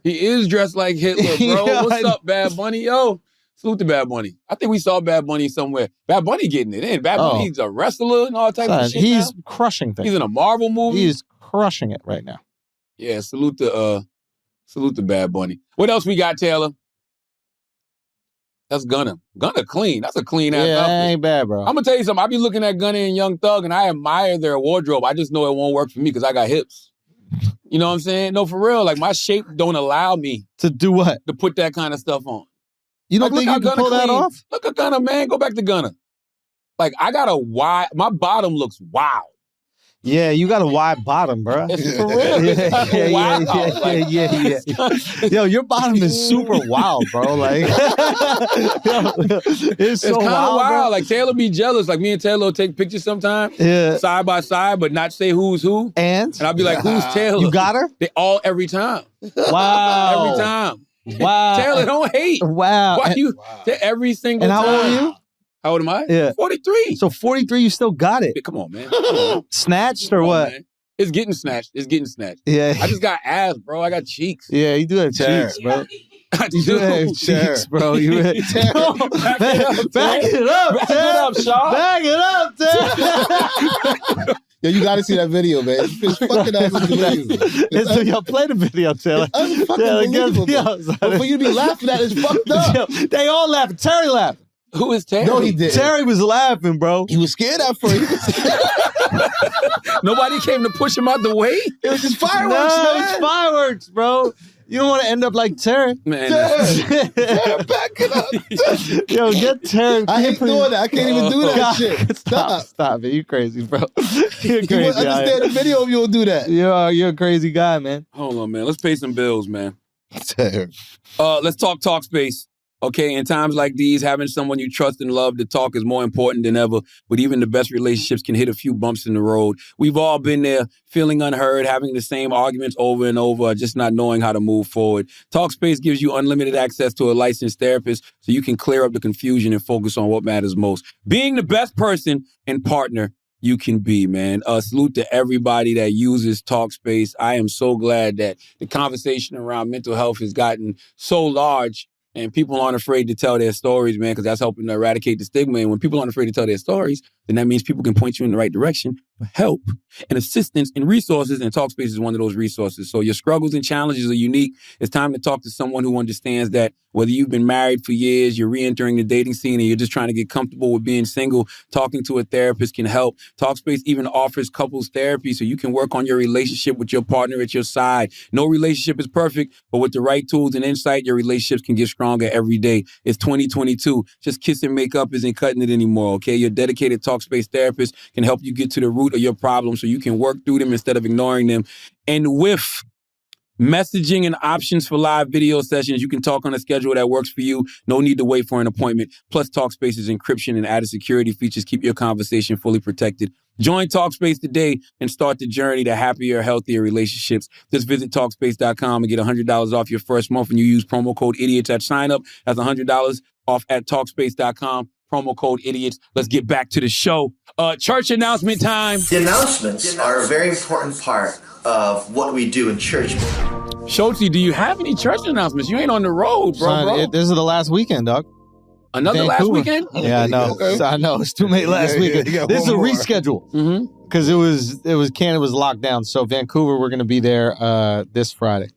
He is dressed like Hitler, bro. Yeah, What's up, Bad Bunny? Yo, salute to Bad Bunny. I think we saw Bad Bunny somewhere. Bad Bunny getting it in. Bad Bunny's a wrestler and all types of shit. He's crushing things. He's in a Marvel movie. He's crushing it right now. Yeah, salute to Bad Bunny. What else we got, Taylor? That's Gunna. Gunna clean. That's a clean ass outfit. That ain't bad, bro. I'm gonna tell you something. I be looking at Gunna and Young Thug, and I admire their wardrobe. I just know it won't work for me because I got hips. You know what I'm saying? No, for real. Like, my shape don't allow me to do what? To put that kind of stuff on. You don't think you can pull that off? Look at Gunna, man. Go back to Gunna. Like, I got a wide, my bottom looks wild. Yeah, you got a wide bottom, bro. It's for real. Yeah. Yo, your bottom is super wild, bro. Like, it's so kind of wild. Bro. Like, Taylor be jealous. Like, me and Taylor will take pictures sometimes, side by side, but not say who's who. And I'll be like, who's Taylor? You got her? They all every time. Wow. Every time. Wow. Taylor, don't hate. Wow. Why you? Every single time. And how old are you? How old am I? Yeah. 43. So 43, you still got it. Come on, man. Come on. Snatched or what? Man. It's getting snatched. Yeah. I just got ass, bro. I got cheeks. Yeah, you do have cheeks, bro. You do have cheeks, bro. You back it up, Shaw. Back it up, Ted. Yo, you gotta see that video, man. It's fucking ass amazing. Yo, play the video, Taylor. It's unfucking but for you to be laughing at it, it's fucked up. Yo, they all laughing. Terry laughing. Who is Terry? No, he didn't. Terry was laughing, bro. He was scared at first. Nobody came to push him out the way? It was just fireworks, No, man. it's fireworks, bro. You don't want to end up like Terry. Man, Terry, back it up. Yo, get Terry. I hate doing that. I can't even do that shit. Stop it. You crazy, bro. You're You crazy. won't understand the video if you don't do that. You're a crazy guy, man. Hold on, man. Let's pay some bills, man. Terry. Let's talk Talkspace. Okay, in times like these, having someone you trust and love to talk is more important than ever, but even the best relationships can hit a few bumps in the road. We've all been there, feeling unheard, having the same arguments over and over, or just not knowing how to move forward. Talkspace gives you unlimited access to a licensed therapist so you can clear up the confusion and focus on what matters most. Being the best person and partner you can be, man. Salute to everybody that uses Talkspace. I am so glad that the conversation around mental health has gotten so large and people aren't afraid to tell their stories, man, because that's helping to eradicate the stigma. And when people aren't afraid to tell their stories, then that means people can point you in the right direction for help and assistance and resources, and Talkspace is one of those resources. So your struggles and challenges are unique. It's time to talk to someone who understands that whether you've been married for years, you're re-entering the dating scene, and you're just trying to get comfortable with being single, talking to a therapist can help. Talkspace even offers couples therapy so you can work on your relationship with your partner at your side. No relationship is perfect, but with the right tools and insight, your relationships can get stronger every day. It's 2022. Just kissing makeup isn't cutting it anymore, okay? Your dedicated Talkspace therapist can help you get to the root of your problems so you can work through them instead of ignoring them. And with messaging and options for live video sessions, you can talk on a schedule that works for you. No need to wait for an appointment. Plus, Talkspace's encryption and added security features keep your conversation fully protected. Join Talkspace today and start the journey to happier, healthier relationships. Just visit Talkspace.com and get $100 off your first month when you use promo code IDIOTS at sign up. That's $100 off at Talkspace.com. Promo code IDIOTS. Let's get back to the show. Church announcement time. The announcements are a very important part of what we do in church. Schultzy, do you have any church announcements? You ain't on the road, bro. This is the last weekend, dog. Another Vancouver. last weekend? Yeah, I know. Okay. I know. It's too late last weekend. This is a reschedule. Because Canada was locked down. So Vancouver, we're going to be there this Friday.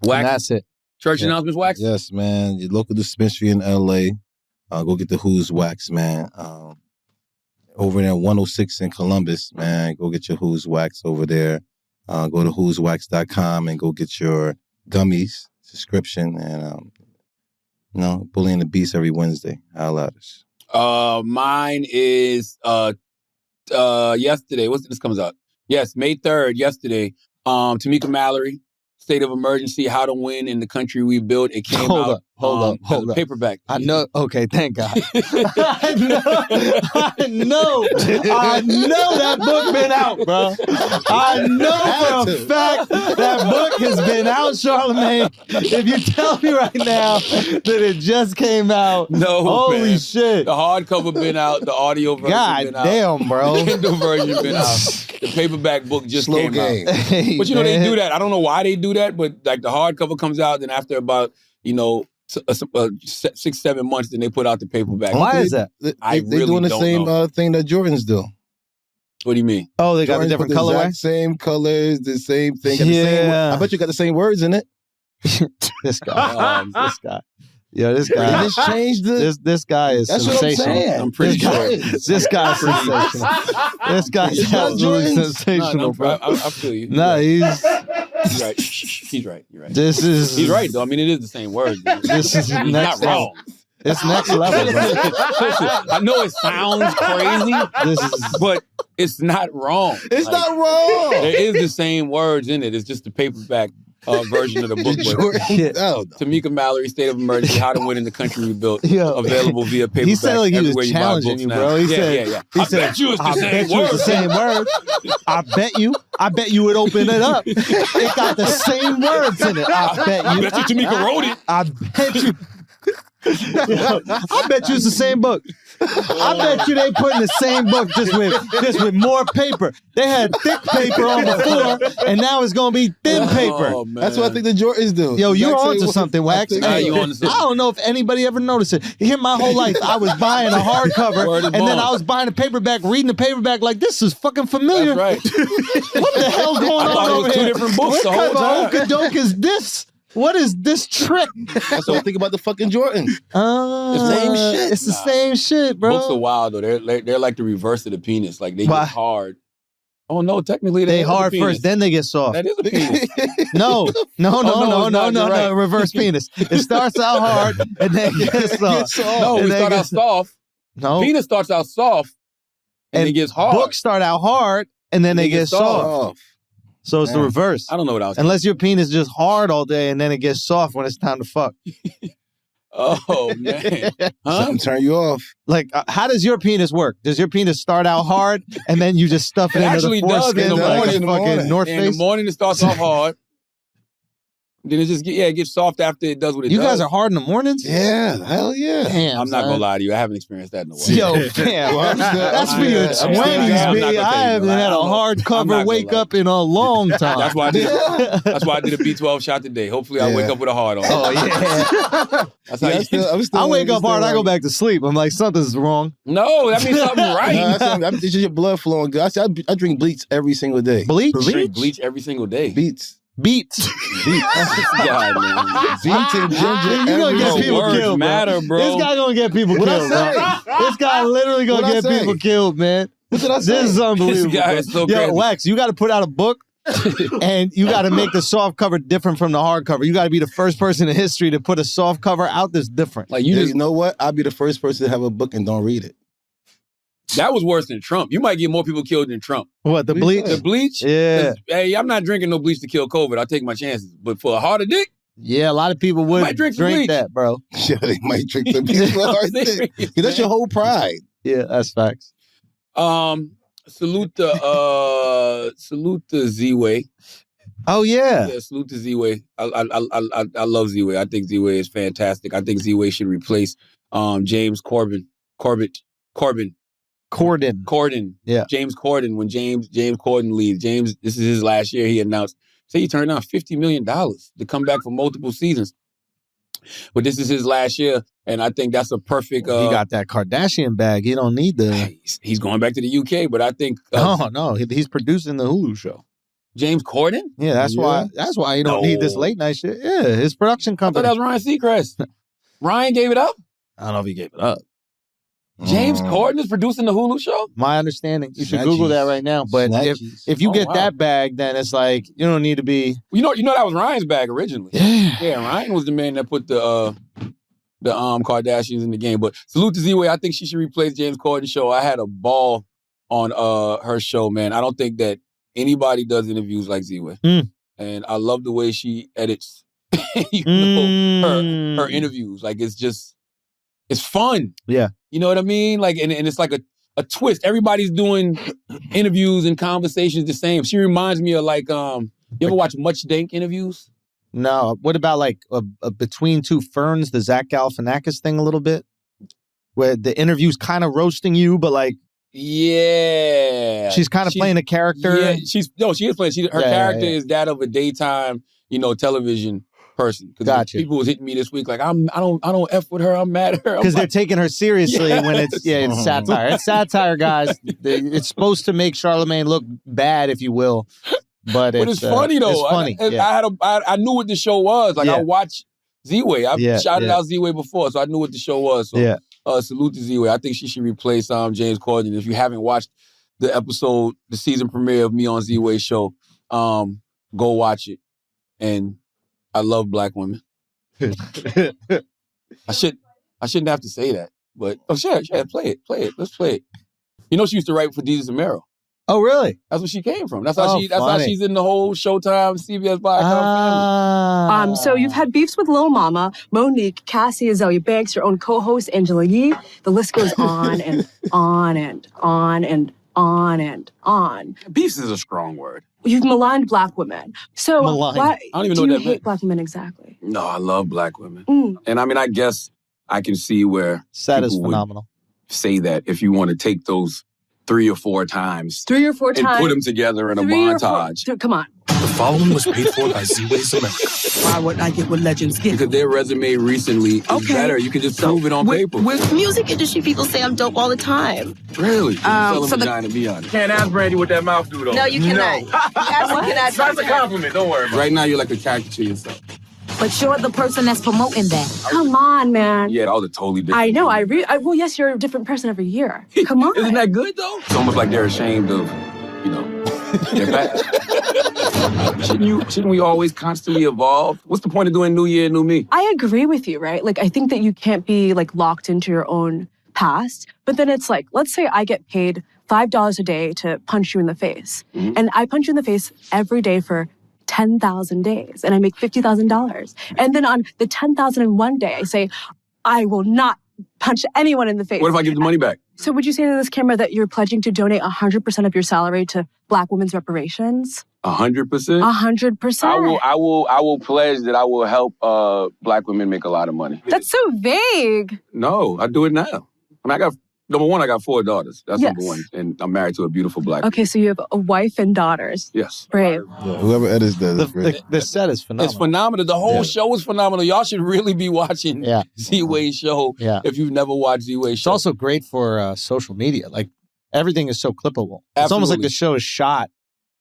Wax. And that's it. Church announcements, Wax? Yes, man. Your local dispensary in LA. Go get the Who's Wax, man. Over there at 106 in Columbus, man. Go get your Who's Wax over there. Go to who'swax.com and go get your gummies subscription. And, Bullying the Beast every Wednesday. How at us? Mine is yesterday. This comes out? Yes, May 3rd, yesterday. Tamika Mallory, State of Emergency, How to Win in the Country We Built. It came out. Hold up. Paperback. I know. Okay, thank God. I know that book been out, bro. I know for a fact that book has been out, Charlamagne. If you tell me right now that it just came out, holy shit. The hardcover been out. The audio version been out. God damn, bro. The Kindle version been out. The paperback book just came out. Hey, but they do that. I don't know why they do that, but like the hardcover comes out, then after about 6-7 months, then they put out the paperback. Why is that? They're doing the same thing that Jordans do. What do you mean? Oh, they got the different colorway? Same colors, the same thing. Yeah. I bet you got the same words in it. This guy. This guy. Yo, this guy. They just changed the. This guy is That's what I'm sensational. saying. I'm pretty sure. This guy's sensational. This guy's absolutely sensational, bro. I feel you. No, he's right. He's right. You're right. He's right though. I mean, it is the same word. This is He's next not wrong. It's next level, bro. Listen, I know it sounds crazy, but it's not wrong. It's not wrong. There is the same words in it. It's just the paperback version of the book. Tamika Mallory, State of Emergency, How to Win in the Country Rebuilt, available via paperback. He said like he was challenging you, bro. He said, I bet you it's the same word. I bet you would open it up. It got the same words in it. I bet you Tamika wrote it. I bet you. I bet you it's the same book. I bet you they put in the same book just with more paper. They had thick paper on before, and now it's gonna be thin paper. Oh, man. That's what I think the Jordans do. Yo, you're onto something, Wax. You onto something. I don't know if anybody ever noticed it. Here, my whole life, I was buying a hardcover, and then I was buying a paperback, reading the paperback like, this is fucking familiar. That's right. What the hell's going on over two here? different books What the kind whole of okey-doke is this? What is this trick? That's what I think about the fucking Jordans. The same shit. It's the same shit, bro. Books are wild though. They're like the reverse of the penis. Like they get hard. Oh no, technically they hard first, then they get soft. That is a penis. No. Right. Reverse penis. It starts out hard and then gets soft. No, we start out soft. No. Penis starts out soft and it gets hard. Books start out hard and then they get soft. So it's the reverse. I don't know what I was Unless your penis is just hard all day and then it gets soft when it's time to fuck. Oh, man. Something turn you off. Like, how does your penis work? Does your penis start out hard and then you just stuff it into the foreskin like a fucking North Face? In the morning, it starts off hard. Then it just gets soft after it does what it does. You guys are hard in the mornings? Yeah, hell yeah. Damn, I'm not going to lie to you. I haven't experienced that in a while. Yo, damn. That's for your 20s, B. I haven't had a hardcover wake up in a long time. That's why I did a B12 shot today. Hopefully I wake up with a hard on. Oh, yeah. That's how I wake up hard, I go back to sleep. I'm like, something's wrong. No, that means something right. It's just your blood flowing good. I drink bleach every single day. Bleach? Drink bleach every single day. Beets. Beets. God, man. Beets and ginger. You're going to get people killed, matter, bro. This guy going to get people killed, bro. This guy literally going to get people killed, man. What did I say? This is unbelievable. This guy is so Yo, crazy. Wax, you got to put out a book and you got to make the soft cover different from the hard cover. You got to be the first person in history to put a soft cover out that's different. Like you know what? I'll be the first person to have a book and don't read it. That was worse than Trump. You might get more people killed than Trump. What, the bleach? The bleach? Yeah. Hey, I'm not drinking no bleach to kill COVID. I'll take my chances. But for a harder dick? Yeah, a lot of people would might drink that, bro. Yeah, they might drink the bleach for a hard dick. That's your whole pride. Yeah, that's facts. Salute to Z-Way. Oh, yeah. Yeah, salute to Z-Way. I love Z-Way. I think Z-Way is fantastic. I think Z-Way should replace James Corden. Yeah. James Corden. When James Corden leaves. This is his last year. He announced, he turned down $50 million to come back for multiple seasons. But this is his last year, and I think that's a perfect... he got that Kardashian bag. He don't need the... He's going back to the UK, but I think... no, he's producing the Hulu show. James Corden? Yeah, that's why he don't need this late night shit. Yeah, his production company. I thought that was Ryan Seacrest. Ryan gave it up? I don't know if he gave it up. James Corden is producing the Hulu show? My understanding. You should Google that right now. But if you get that bag, then it's like, you don't need to be... You know that was Ryan's bag originally. Yeah, Ryan was the man that put the Kardashians in the game. But salute to Z-Way. I think she should replace James Corden's show. I had a ball on her show, man. I don't think that anybody does interviews like Z-Way. And I love the way she edits her interviews. Like, it's fun. Yeah. You know what I mean? Like, and it's like a twist. Everybody's doing interviews and conversations the same. She reminds me of like, you ever watch Much Dank interviews? No. What about like a Between Two Ferns, the Zach Galifianakis thing a little bit? Where the interview's kind of roasting you, but like... Yeah. She's kind of playing a character. Yeah, she is playing. Her character is that of a daytime, television person. Gotcha. People was hitting me this week like I don't F with her. I'm mad at her. Because they're taking her seriously when it's satire. It's satire, guys. It's supposed to make Charlamagne look bad, if you will. But it's funny though. It's funny. I knew what the show was. Like I watched Z-Way. I've shouted out Z-Way before, so I knew what the show was. So salute to Z-Way. I think she should replace James Corden. If you haven't watched the season premiere of Me on Z-Way's show, go watch it. And I love black women. I shouldn't have to say that, but sure, play it. Let's play it. You know, she used to write for Jesus and Mero. Oh, really? That's where she came from. That's how she's in the whole Showtime, CBS Viacom family. So you've had beefs with Lil Mama, Monique, Cassie, Azalea Banks, your own co-host, Angela Yee. The list goes on and on and on and on and on. Beefs is a strong word. You've maligned black women. So why I don't even know do what you that hate meant. black women exactly? No, I love black women. And I mean, I guess I can see where that is phenomenal. Say that if you want to take those 3 or 4 times. 3 or 4 times. And put them together in a montage. Come on. The following was paid for by Z-Ways America. Why would I get what legends get? Because their resume recently is better. You can just prove it on paper. With music industry, people say I'm dope all the time. Really? Sell a vagina, be honest. Can't ask Brandy what that mouth do, though. No, you cannot. You absolutely cannot. That's a compliment. Don't worry about it. Right now, you're like a caricature yourself. But you're the person that's promoting that. Come on, man. Yeah, that was a totally different. I know. Well, yes, you're a different person every year. Come on. Isn't that good, though? It's almost like they're ashamed of, their past. Shouldn't we always constantly evolve? What's the point of doing New Year, New Me? I agree with you, right? Like, I think that you can't be, like, locked into your own past. But then it's like, let's say I get paid $5 a day to punch you in the face. Mm-hmm. And I punch you in the face every day for 10,000 days, and I make $50,000. And then on the 10,001 day, I say, I will not punch anyone in the face. What if I give the money back? So would you say to this camera that you're pledging to donate 100% of your salary to Black women's reparations? 100%? 100%. I will pledge that I will help Black women make a lot of money. That's so vague. No, I do it now. I mean, number one, I got 4 daughters. That's number one. And I'm married to a beautiful black woman. Okay, so you have a wife and daughters. Yes. Brave. Yeah, whoever edits that. The set is phenomenal. It's phenomenal. The whole show is phenomenal. Y'all should really be watching Z-Way's show if you've never watched Z-Way's show. It's also great for social media. Like, everything is so clippable. Absolutely. It's almost like the show is shot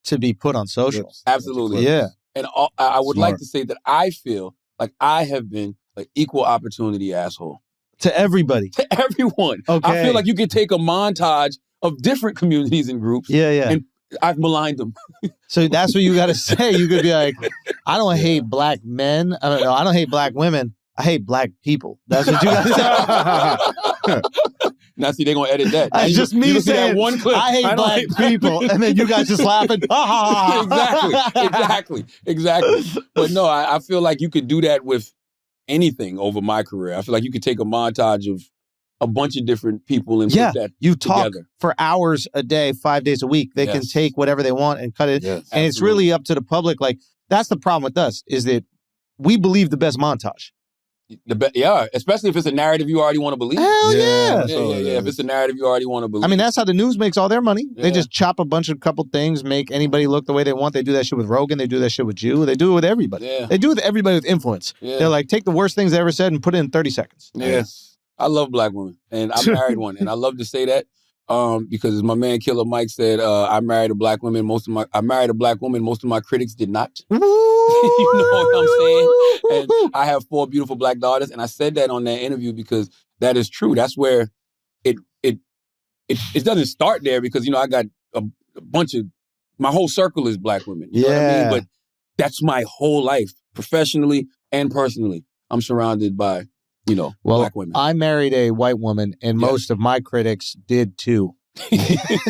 to be put on social. Yes. Absolutely. Yeah. And I would like to say that I feel like I have been an equal opportunity asshole. To everybody. To everyone. Okay. I feel like you could take a montage of different communities and groups. Yeah. And I've maligned them. So that's what you got to say. You could be like, I don't hate black men. I don't hate black women. I hate black people. That's what you got to say. Now, see, they're going to edit that. It's just me saying, one clip. I hate black people. And then you guys just laughing. Exactly. But no, I feel like you could do that with anything over my career. I feel like you could take a montage of a bunch of different people and put that you talk together. For hours a day, 5 days a week. They can take whatever they want and cut it. Yes, and it's really up to the public. Like, that's the problem with us, is that we believe the best montage. Especially if it's a narrative you already want to believe. Hell yeah. If it's a narrative you already want to believe. I mean, that's how the news makes all their money. They just chop a couple things, make anybody look the way they want. They do that shit with Rogan. They do that shit with you. They do it with everybody. Yeah. They do it with everybody with influence. Yeah. They're like, take the worst things they ever said and put it in 30 seconds. Yes. I love black women, and I married one, and I love to say that because as my man Killer Mike said, I married a black woman. Most of my critics did not. You know what I'm saying? And I have 4 beautiful black daughters, and I said that on that interview because that is true. That's where it doesn't start there because I got a bunch of my whole circle is black women. You know what I mean? But that's my whole life, professionally and personally. I'm surrounded by black women. I married a white woman, and most of my critics did too.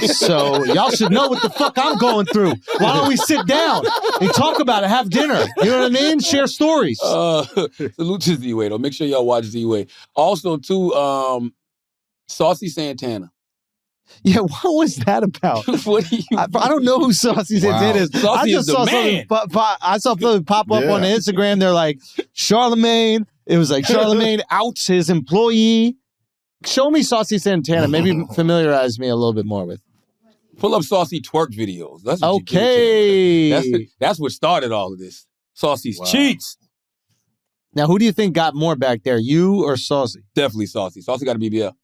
So y'all should know what the fuck I'm going through. Why don't we sit down and talk about it, have dinner? You know what I mean? Share stories. Salute to Z-Way, though. Make sure y'all watch Z-Way. Also, too, Saucy Santana. Yeah, what was that about? What do you? I don't know who Saucy Santana is. Saucy is the man. I saw something pop up on the Instagram. They're like, Charlamagne. It was like Charlamagne outs his employee. Show me Saucy Santana. Maybe familiarize me a little bit more with. Pull up Saucy twerk videos. That's what that's what started all of this. Saucy's cheats. Now, who do you think got more back there, you or Saucy? Definitely Saucy. Saucy got a BBL.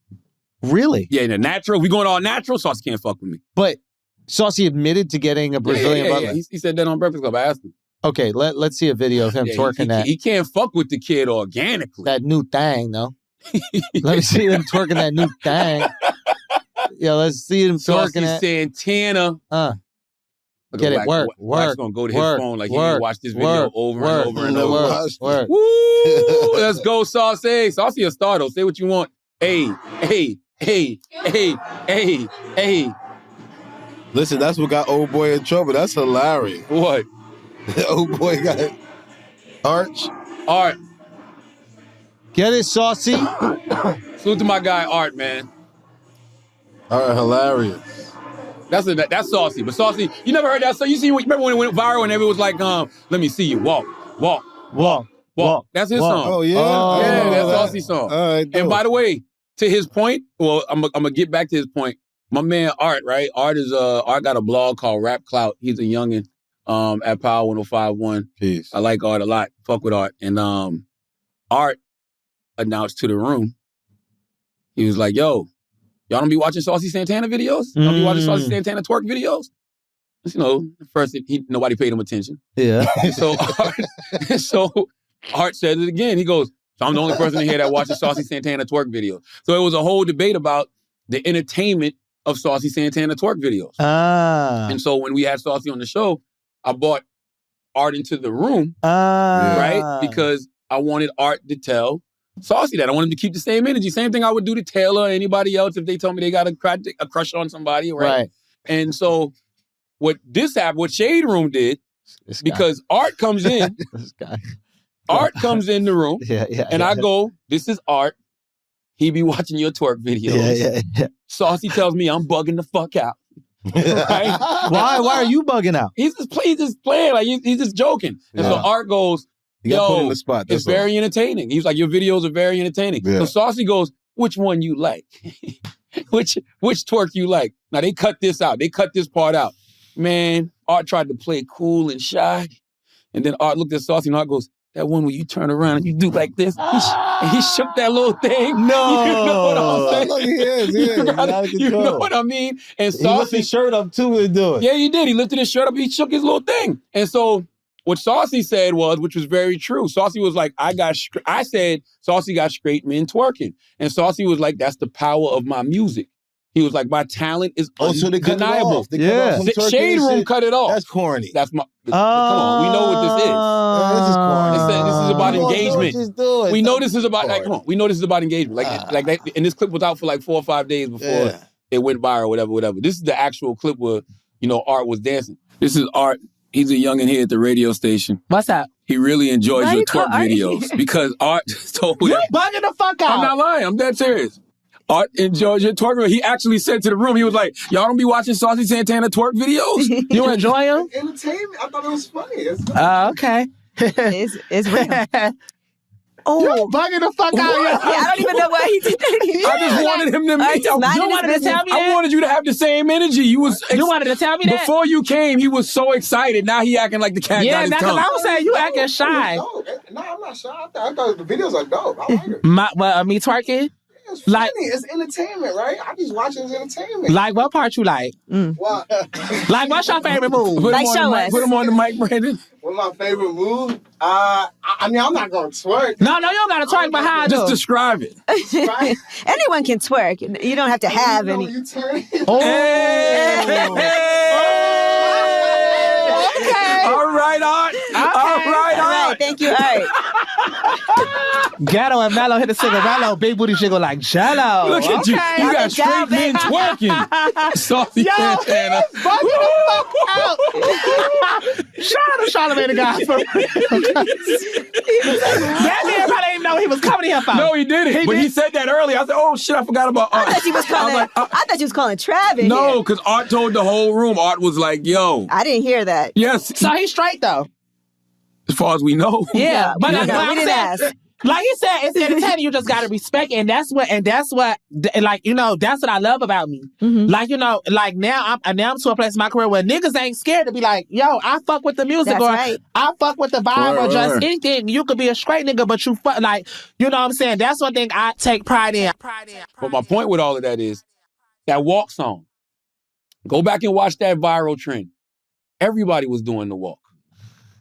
Really? Yeah, in the natural. We going all natural. Saucy can't fuck with me. But Saucy admitted to getting a Brazilian butler. He said that on Breakfast Club. I asked him. Okay, let's see a video of him twerking that. He can't fuck with the kid organically. That new thing, though. Let me see him twerking that new thing. Yo, let's see him twerking that. Saucy Santana. Get it, work. He's gonna go to his phone like he didn't watch this video over and over and over. Woo! Let's go, Saucy. Saucy a star, though. Say what you want. Hey. Listen, that's what got old boy in trouble. That's hilarious. What? Old boy got Art. Get it, Saucy. Salute to my guy, Art, man. Art, hilarious. That's Saucy. But Saucy, you never heard that song? Remember when it went viral and everyone was like, let me see you walk. That's his song. Oh, yeah? Yeah, that's Saucy's song. And by the way, to his point, well, I'm gonna get back to his point. My man Art, right? Art got a blog called Rap Clout. He's a youngin' at Power 105.1. Peace. I like Art a lot. Fuck with Art. And Art announced to the room, he was like, yo, y'all don't be watching Saucy Santana videos? Y'all don't be watching Saucy Santana twerk videos? First, nobody paid him attention. Yeah. So Art said it again. He goes, so I'm the only person in here that watches Saucy Santana twerk videos. So it was a whole debate about the entertainment of Saucy Santana twerk videos. And so when we had Saucy on the show, I brought Art into the room, right? Because I wanted Art to tell Saucy that. I wanted him to keep the same energy. Same thing I would do to Taylor or anybody else if they told me they got a crush on somebody, right? And so what Shade Room did, because Art comes in, Art comes in the room, and I go, this is Art. He be watching your twerk videos. Yeah. Saucy tells me I'm bugging the fuck out. Right? Why are you bugging out? He's just playing, like he's just joking. And so Art goes, you got put in the spot. It's very entertaining. He's like, your videos are very entertaining. Yeah. So Saucy goes, which one you like? which twerk you like? Now they cut this out. They cut this part out. Man, Art tried to play cool and shy. And then Art looked at Saucy and Art goes, that one where you turn around and you do like this. And he shook that little thing. No. You know what I'm saying? Look, he is. You know what I mean? And Saucy, he lifted his shirt up too and do it. Yeah, he did. He lifted his shirt up. He shook his little thing. And so what Saucy said was, which was very true, Saucy was like, I said Saucy got straight men twerking. And Saucy was like, that's the power of my music. He was like, my talent is undeniable. Shade Room cut it off. That's corny. That's my. Come on, we know what this is. This is corny. This is about engagement. We know this is about come on. We know this is about engagement. Like that. And this clip was out for like 4 or 5 days before it went viral, whatever. This is the actual clip where Art was dancing. This is Art. He's a youngin' here at the radio station. What's up? He really enjoys your twerk videos because Art told him. You bugging the fuck out. I'm not lying. I'm dead serious. Art enjoys your twerk. He actually said to the room, he was like, y'all don't be watching Saucy Santana twerk videos? You enjoy them? Entertainment. I thought it was funny. Okay. It's real. Oh, you bugging the fuck out. I don't even know why he did that. I just wanted him to meet you. I wanted you to have the same energy. You wanted to tell me that? Before you came, he was so excited. Now he acting like the cat got his tongue. I was saying you acting shy. No, I'm not shy. I thought the videos are dope. I like it. Me twerking? It's funny. It's entertainment, right? I just watch it as entertainment. Like what part you like? What? Like what's your favorite move? Like show us. Put him on the mic, Brandon. What's my favorite move? I mean, I'm not gonna twerk. No, you don't gotta twerk, but how? Just describe it. Anyone can twerk. You don't have to have any. You turn. Oh. Okay. All right, Art. All right. Thank you, Art. Gatto and Mello hit the cigarello. Big booty jiggle like jello. Look at you. You got straight men twerking. Saucy Santana. Fucking the fuck out. Shout out to Charlamagne the guy for real. That man probably didn't know he was coming here for. No, he didn't. He said that earlier. I said, oh shit, I forgot about Art. I thought you was calling Travis. No, because Art told the whole room. Art was like, yo. I didn't hear that. Yes. So he's straight though. As far as we know. Yeah. But we didn't ask. Like he said, it's entertaining. You just gotta respect it, and that's what, that's what I love about me. Mm-hmm. Like now I'm to a place in my career where niggas ain't scared to be like, yo, I fuck with the music, that's or right. I fuck with the vibe, or just anything. You could be a straight nigga, but you fuck, like, you know what I'm saying? That's one thing I take pride in. But my point with all of that is that walk song. Go back and watch that viral trend. Everybody was doing the walk.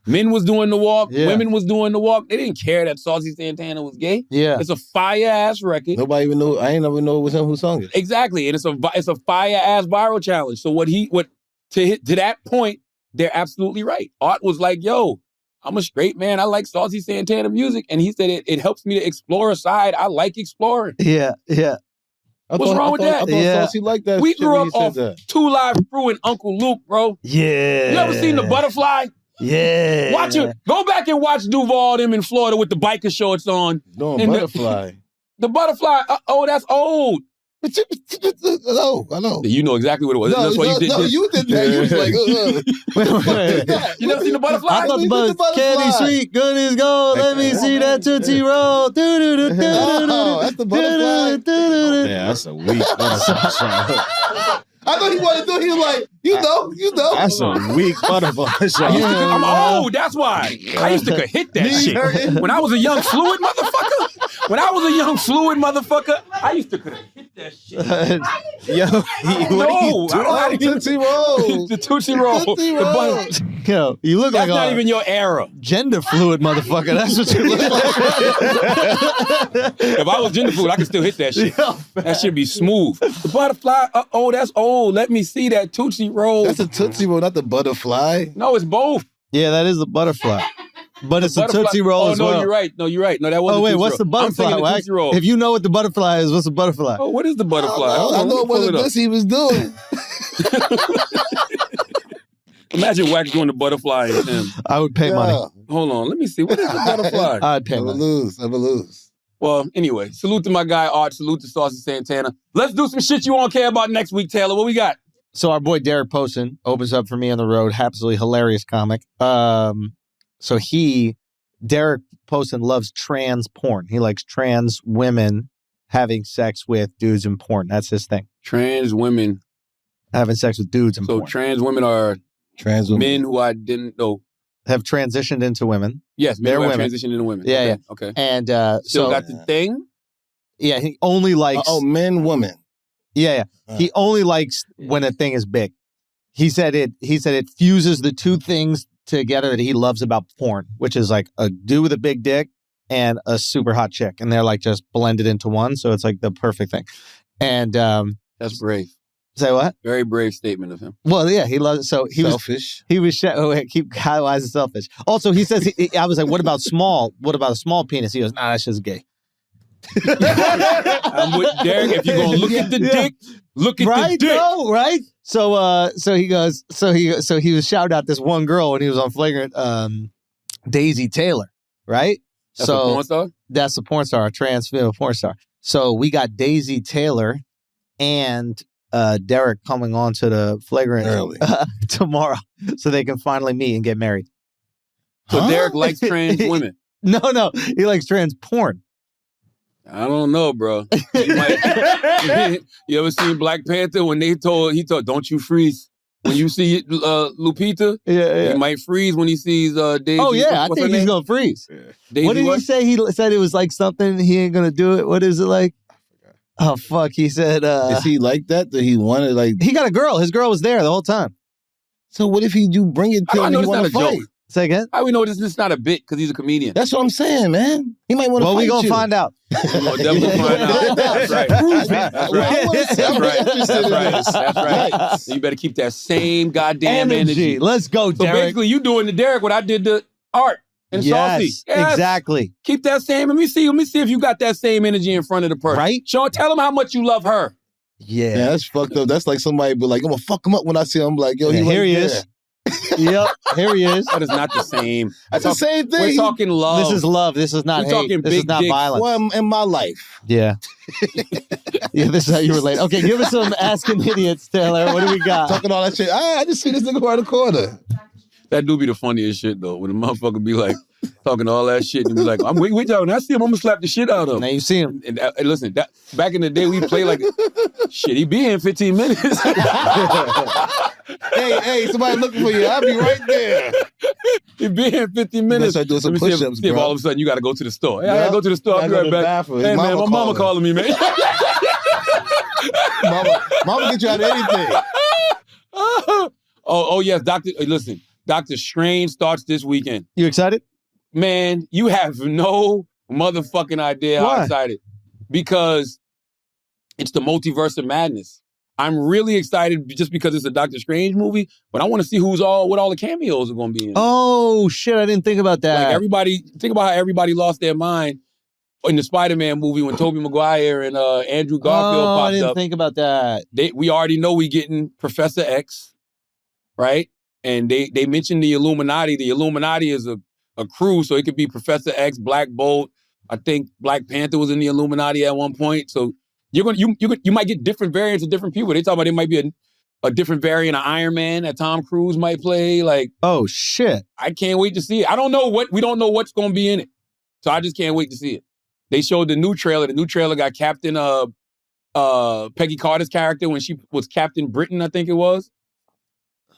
Men was doing the walk. Women was doing the walk. They didn't care that Saucy Santana was gay. Yeah. It's a fire-ass record. Nobody even knew. I ain't never know it was him who sung it. Exactly. And it's a fire-ass viral challenge. So to that point, they're absolutely right. Art was like, yo, I'm a straight man. I like Saucy Santana music. And he said it helps me to explore a side I like exploring. Yeah. What's wrong with that? I thought Saucy liked that. We shit grew when up he said off that. 2 Live Crew and Uncle Luke, bro. Yeah. You ever seen The Butterfly? Yeah. Watch it. Go back and watch Duval them in Florida with the biker shorts on. No, And Butterfly. The Butterfly. That's old. I know. You know exactly what it was. That's why you did this. You did that. You was like, Wait. You never seen The Butterfly? I thought the butterfly. Candy sweet, good as gold. Let me see that Tootsie Roll. Oh, that's the Butterfly. Yeah, that's a weak butterfly. I thought he wanted to do it. He was like, you know. That's a weak butterfly. I'm old, that's why. I used to hit that shit. When I was a young fluid motherfucker, I used to hit that shit. Tootsie Roll. The Tootsie Roll. Yo, you look That's like not even your era. Gender fluid motherfucker. That's what you look like. If I was gender fluid, I could still hit that shit. That should be smooth. The Butterfly, that's old. Let me see that Tootsie Roll. That's a Tootsie Roll, not the Butterfly. No, it's both. Yeah, that is the Butterfly. But it's Butterfly. a Tootsie Roll as well. No, you're right. No, that wasn't. Oh, wait, Tootsie what's the Roll. Butterfly? I'm thinking the Tootsie Roll. If you know what the Butterfly is, what's the Butterfly? Oh, what is the Butterfly? I know it wasn't this he was doing. Imagine Wax doing the Butterfly and him. I would pay money. Hold on, let me see. What is the Butterfly? I'd pay money. I would lose. Well, anyway, salute to my guy Art. Salute to Saucy Santana. Let's do some shit you won't care about next week, Taylor. What we got? So our boy Derek Poston opens up for me on the road. Absolutely hilarious comic. Derek Poston loves trans porn. He likes trans women having sex with dudes in porn. That's his thing. Trans women having sex with dudes in porn. So trans women are trans women. Men who I didn't know have transitioned into women. Yes, they're men who have women. transitioned into women. Yeah, okay. yeah. And still got the thing. Yeah, he only likes men, women. Yeah. He only likes when a thing is big. He said it fuses the two things together that he loves about porn, which is like a dude with a big dick and a super hot chick, and they're like just blended into one. So it's like the perfect thing. And that's brave. Say what? Very brave statement of him. Well, yeah, he loves. So he selfish. Why is it selfish? Also, he says. I was like, "What about small? What about a small penis?" He goes, "Nah, that's just gay." I'm with Derek. If you're gonna look at the dick, look at the dick. No, right? So he goes. So he was shouting out this one girl when he was on Flagrant, Daisy Taylor, right? That's a porn star? That's a porn star, a trans female porn star. So we got Daisy Taylor and Derek coming on to the Flagrant tomorrow, so they can finally meet and get married. So Derek likes trans women. No, he likes trans porn. I don't know, bro. You ever seen Black Panther when he told, don't you freeze. When you see Lupita, he might freeze when he sees Daisy. Oh, yeah, I think he's going to freeze. Daisy what did he say? He said it was like something, he ain't going to do it. What is it like? Oh, fuck. He said... Is he like that? That he wanted like... He got a girl. His girl was there the whole time. So what if you bring it to him and he want to fight? Say again? How we know this is not a bit? Because he's a comedian. That's what I'm saying, man. He might want to fight you. Well, we going to find out. We'll definitely find out. That's right. That's right. So you better keep that same goddamn energy. Let's go, Derek. So basically, you doing the Derek what I did to Art and Saucy. Yes, exactly. Keep that same. Let me see if you got that same energy in front of the person. Right? Tell him how much you love her. Yeah, that's fucked up. That's like somebody be like, I'm gonna fuck him up when I see him. I'm like, yo, here he is. Yep, here he is. That is not the same. That's the same thing. We're talking love. This is love. This is not hate. This is not violence. Well, in my life. Yeah. Yeah, this is how you relate. Okay, give us some Asking Idiots, Taylor. What do we got? Talking all that shit. I just see this nigga around the corner. That do be the funniest shit, though, when a motherfucker be like, talking all that shit and be like, wait, when I see him, I'm gonna slap the shit out of him. Now you see him. And listen, back in the day, we play like, shit, he be here in 15 minutes. Hey, somebody looking for you. I'll be right there. He be here in 15 minutes. I do some push-ups, see if all of a sudden you gotta go to the store. Hey, I gotta go to the store. I'll be right back. Hey, man, my mama calling me, man. Mama get you out of anything. Oh, yes, doctor. Listen. Doctor Strange starts this weekend. You excited? Man, you have no motherfucking idea how excited. Because it's the multiverse of madness. I'm really excited just because it's a Doctor Strange movie, but I want to see what all the cameos are going to be in. Oh, shit, I didn't think about that. Like think about how everybody lost their mind in the Spider-Man movie when Tobey Maguire and Andrew Garfield popped up. I didn't think about that. We already know we getting Professor X, right? And they mentioned the Illuminati. The Illuminati is a crew, so it could be Professor X, Black Bolt. I think Black Panther was in the Illuminati at one point. So you might get different variants of different people. They talk about it might be a different variant of Iron Man that Tom Cruise might play. Like, oh shit! I can't wait to see it. We don't know what's going to be in it, so I just can't wait to see it. They showed the new trailer. The new trailer got Captain Peggy Carter's character when she was Captain Britain, I think it was.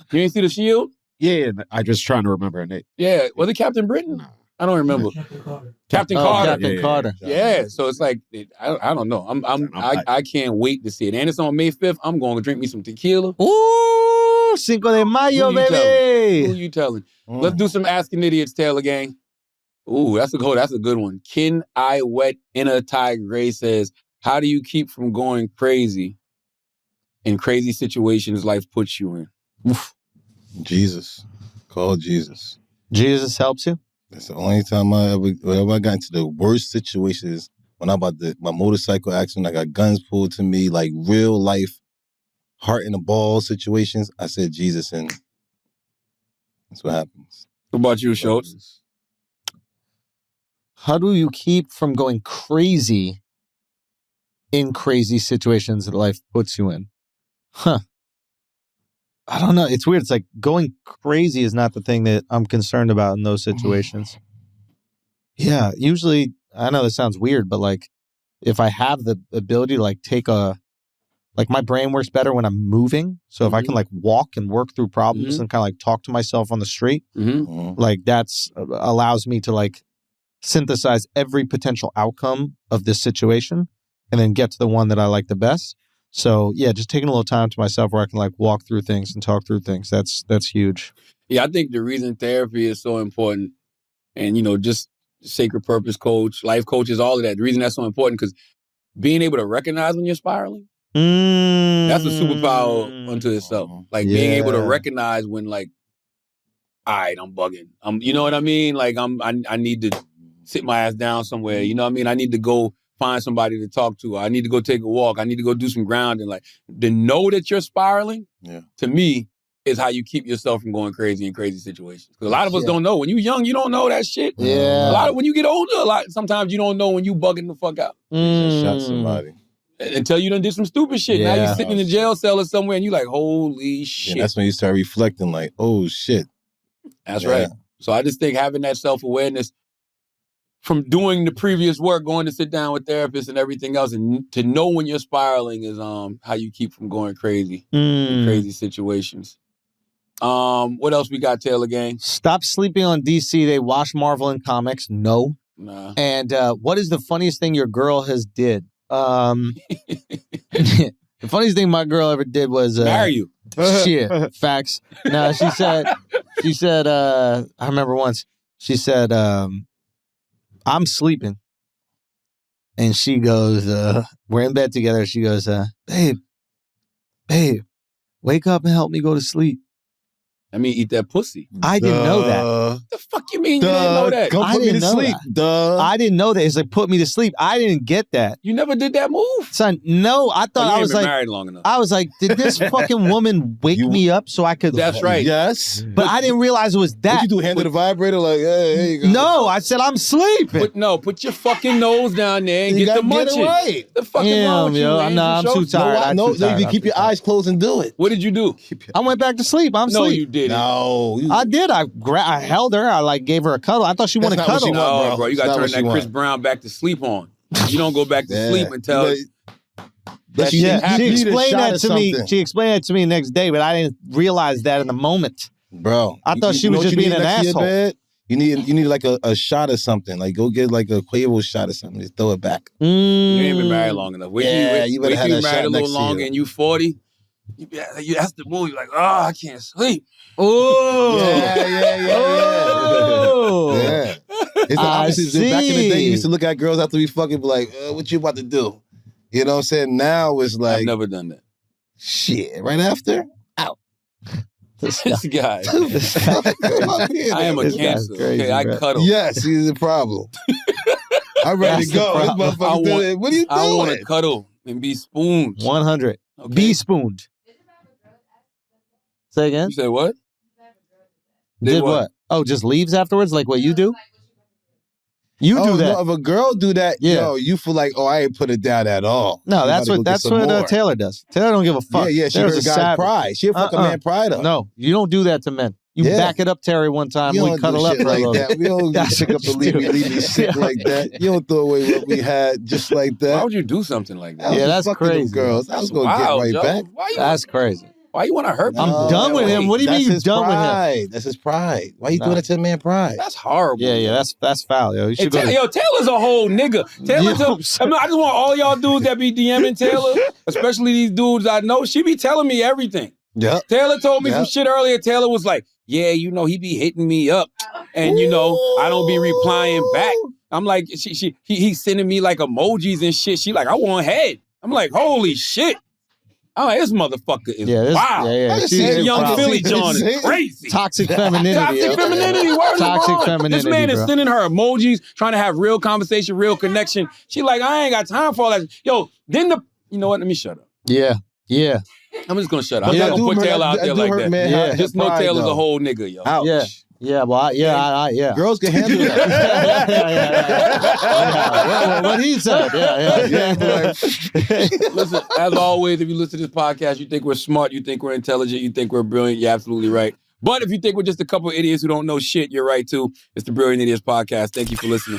You didn't see the shield? Yeah, I'm just trying to remember her name. Yeah, was it Captain Britain? I don't remember. Captain Carter. Captain Carter. Yeah, so it's like I don't know. I can't wait to see it. And it's on May 5th. I'm going to drink me some tequila. Ooh, Cinco de Mayo, baby. Who you telling? Let's do some Asking Idiots, Taylor Gang. Ooh, that's a good one. Can I Wet Inner Ty Gray says, how do you keep from going crazy in crazy situations life puts you in? Oof. Jesus. Call Jesus. Jesus helps you? That's the only time whenever I got into the worst situations, when I about my motorcycle accident, I got guns pulled to me, like real life, heart in the ball situations, I said Jesus, and that's what happens. What about you, Schulz? How do you keep from going crazy in crazy situations that life puts you in? I don't know. It's weird. It's like going crazy is not the thing that I'm concerned about in those situations. Yeah, usually, I know this sounds weird, but like if I have the ability to like my brain works better when I'm moving. So if I can like walk and work through problems and kind of like talk to myself on the street, like that's allows me to like synthesize every potential outcome of this situation and then get to the one that I like the best. So yeah, just taking a little time to myself where I can like walk through things and talk through things. That's huge. Yeah, I think the reason therapy is so important, and just sacred purpose coach, life coaches, all of that. The reason that's so important because being able to recognize when you're spiraling, that's a superpower unto itself. Like being able to recognize when like, all right, I'm bugging. You know what I mean? Like I need to sit my ass down somewhere. You know what I mean? I need to go find somebody to talk to. I need to go take a walk. I need to go do some grounding. Like to know that you're spiraling, to me, is how you keep yourself from going crazy in crazy situations. Because a lot of us don't know. When you're young, you don't know that shit. Yeah. When you get older, sometimes you don't know when you bugging the fuck out. Shot somebody. Until you done did some stupid shit. Now you're sitting in a jail cell or somewhere and you like, holy shit. That's when you start reflecting like, oh shit. That's right. So I just think having that self-awareness from doing the previous work, going to sit down with therapists and everything else, and to know when you're spiraling is how you keep from going crazy in crazy situations. What else we got, Taylor Gang? Stop sleeping on DC. They watch Marvel and comics. No. Nah. And what is the funniest thing your girl has did? The funniest thing my girl ever did was marry you. Shit, facts. No, she said, I remember once she said, I'm sleeping. And she goes, we're in bed together. She goes, babe, wake up and help me go to sleep. I mean, eat that pussy. I didn't know that. The fuck you mean you didn't know that? I didn't know that. I didn't know that. It's like, put me to sleep. I didn't get that. You never did that move? Son, no. I thought I was like, married long enough. I was like, did this fucking woman wake me up so I could? That's right. Yes. But I didn't realize it was that. What you do, hand to the vibrator like, hey, here you go. No, I said, I'm sleeping. Put your fucking nose down there and get the munching. Get it right. The fuck is wrong with you, man? I'm too tired. No, you keep your eyes closed and do it. What did you do? I went back to sleep. I'm No, asleep. you didn't. No. I did. I held her. I like gave her a cuddle. I thought she wanted cuddle. No, bro. You got to turn that Chris Brown back to sleep on. You don't go back to sleep until she explained that to me. She explained that to me the next day, but I didn't realize that in the moment. Bro, I thought she was just being an asshole. You need like a shot or something. Like go get like a Quavo shot or something. Just throw it back. You ain't been married long enough. You better have that shot married a little next to longer you. and you 40. that's the movie. Like, I can't sleep. Oh, yeah. It's the opposite. Back in the day, you used to look at girls after we fucking be like, what you about to do? You know what I'm saying? Now it's like, I've never done that. Shit, right after? Out. This guy. I am a cancer. Crazy, okay, I cuddle. Yes, he's a problem. I'm ready to go. This motherfucker doing it. What are you doing? I want to cuddle and be spooned. 100. Okay. Be spooned. Say again? You said what? Did what? Oh, just leaves afterwards, like what you do? You do that. No, if a girl do that, yo, you feel like, I ain't put it down at all. No, that's what Taylor does. Taylor don't give a fuck. Yeah, she hurt a guy's pride. She fuck a man pride up. No, you don't do that to men. You back it up, Terry, one time. We cuddle up for like a little that. We don't pick up and leave me sick like that. You don't throw away what we had just like that. Why would you do something like that? Yeah, that's crazy. Girls. I was going to get right back. That's crazy. Why you want to hurt me? I'm done with him. What do you mean you're done with him? That's his pride. Why you doing that to a man pride? That's horrible. Yeah, that's foul, yo. You should Taylor's a whole nigga. I just want all y'all dudes that be DMing Taylor, especially these dudes I know, she be telling me everything. Yeah. Taylor told me some shit earlier. Taylor was like, yeah, he be hitting me up. And, I don't be replying back. I'm like, he's sending me like emojis and shit. She like, I want head. I'm like, holy shit. I'm like, this motherfucker is wow. This young Philly John is crazy. Toxic femininity. Toxic femininity. Toxic femininity. This man is sending her emojis, trying to have real conversation, real connection. She like, I ain't got time for all that. Yo, you know what? Let me shut up. Yeah. I'm just gonna shut up. I'm not gonna put Taylor out there like that. Man, just know Taylor's a whole nigga, yo. Ouch. Yeah. Yeah, well, yeah. Girls can handle that. What he said. Yeah. Listen, as always, if you listen to this podcast, you think we're smart, you think we're intelligent, you think we're brilliant, you're absolutely right. But if you think we're just a couple of idiots who don't know shit, you're right too. It's the Brilliant Idiots Podcast. Thank you for listening.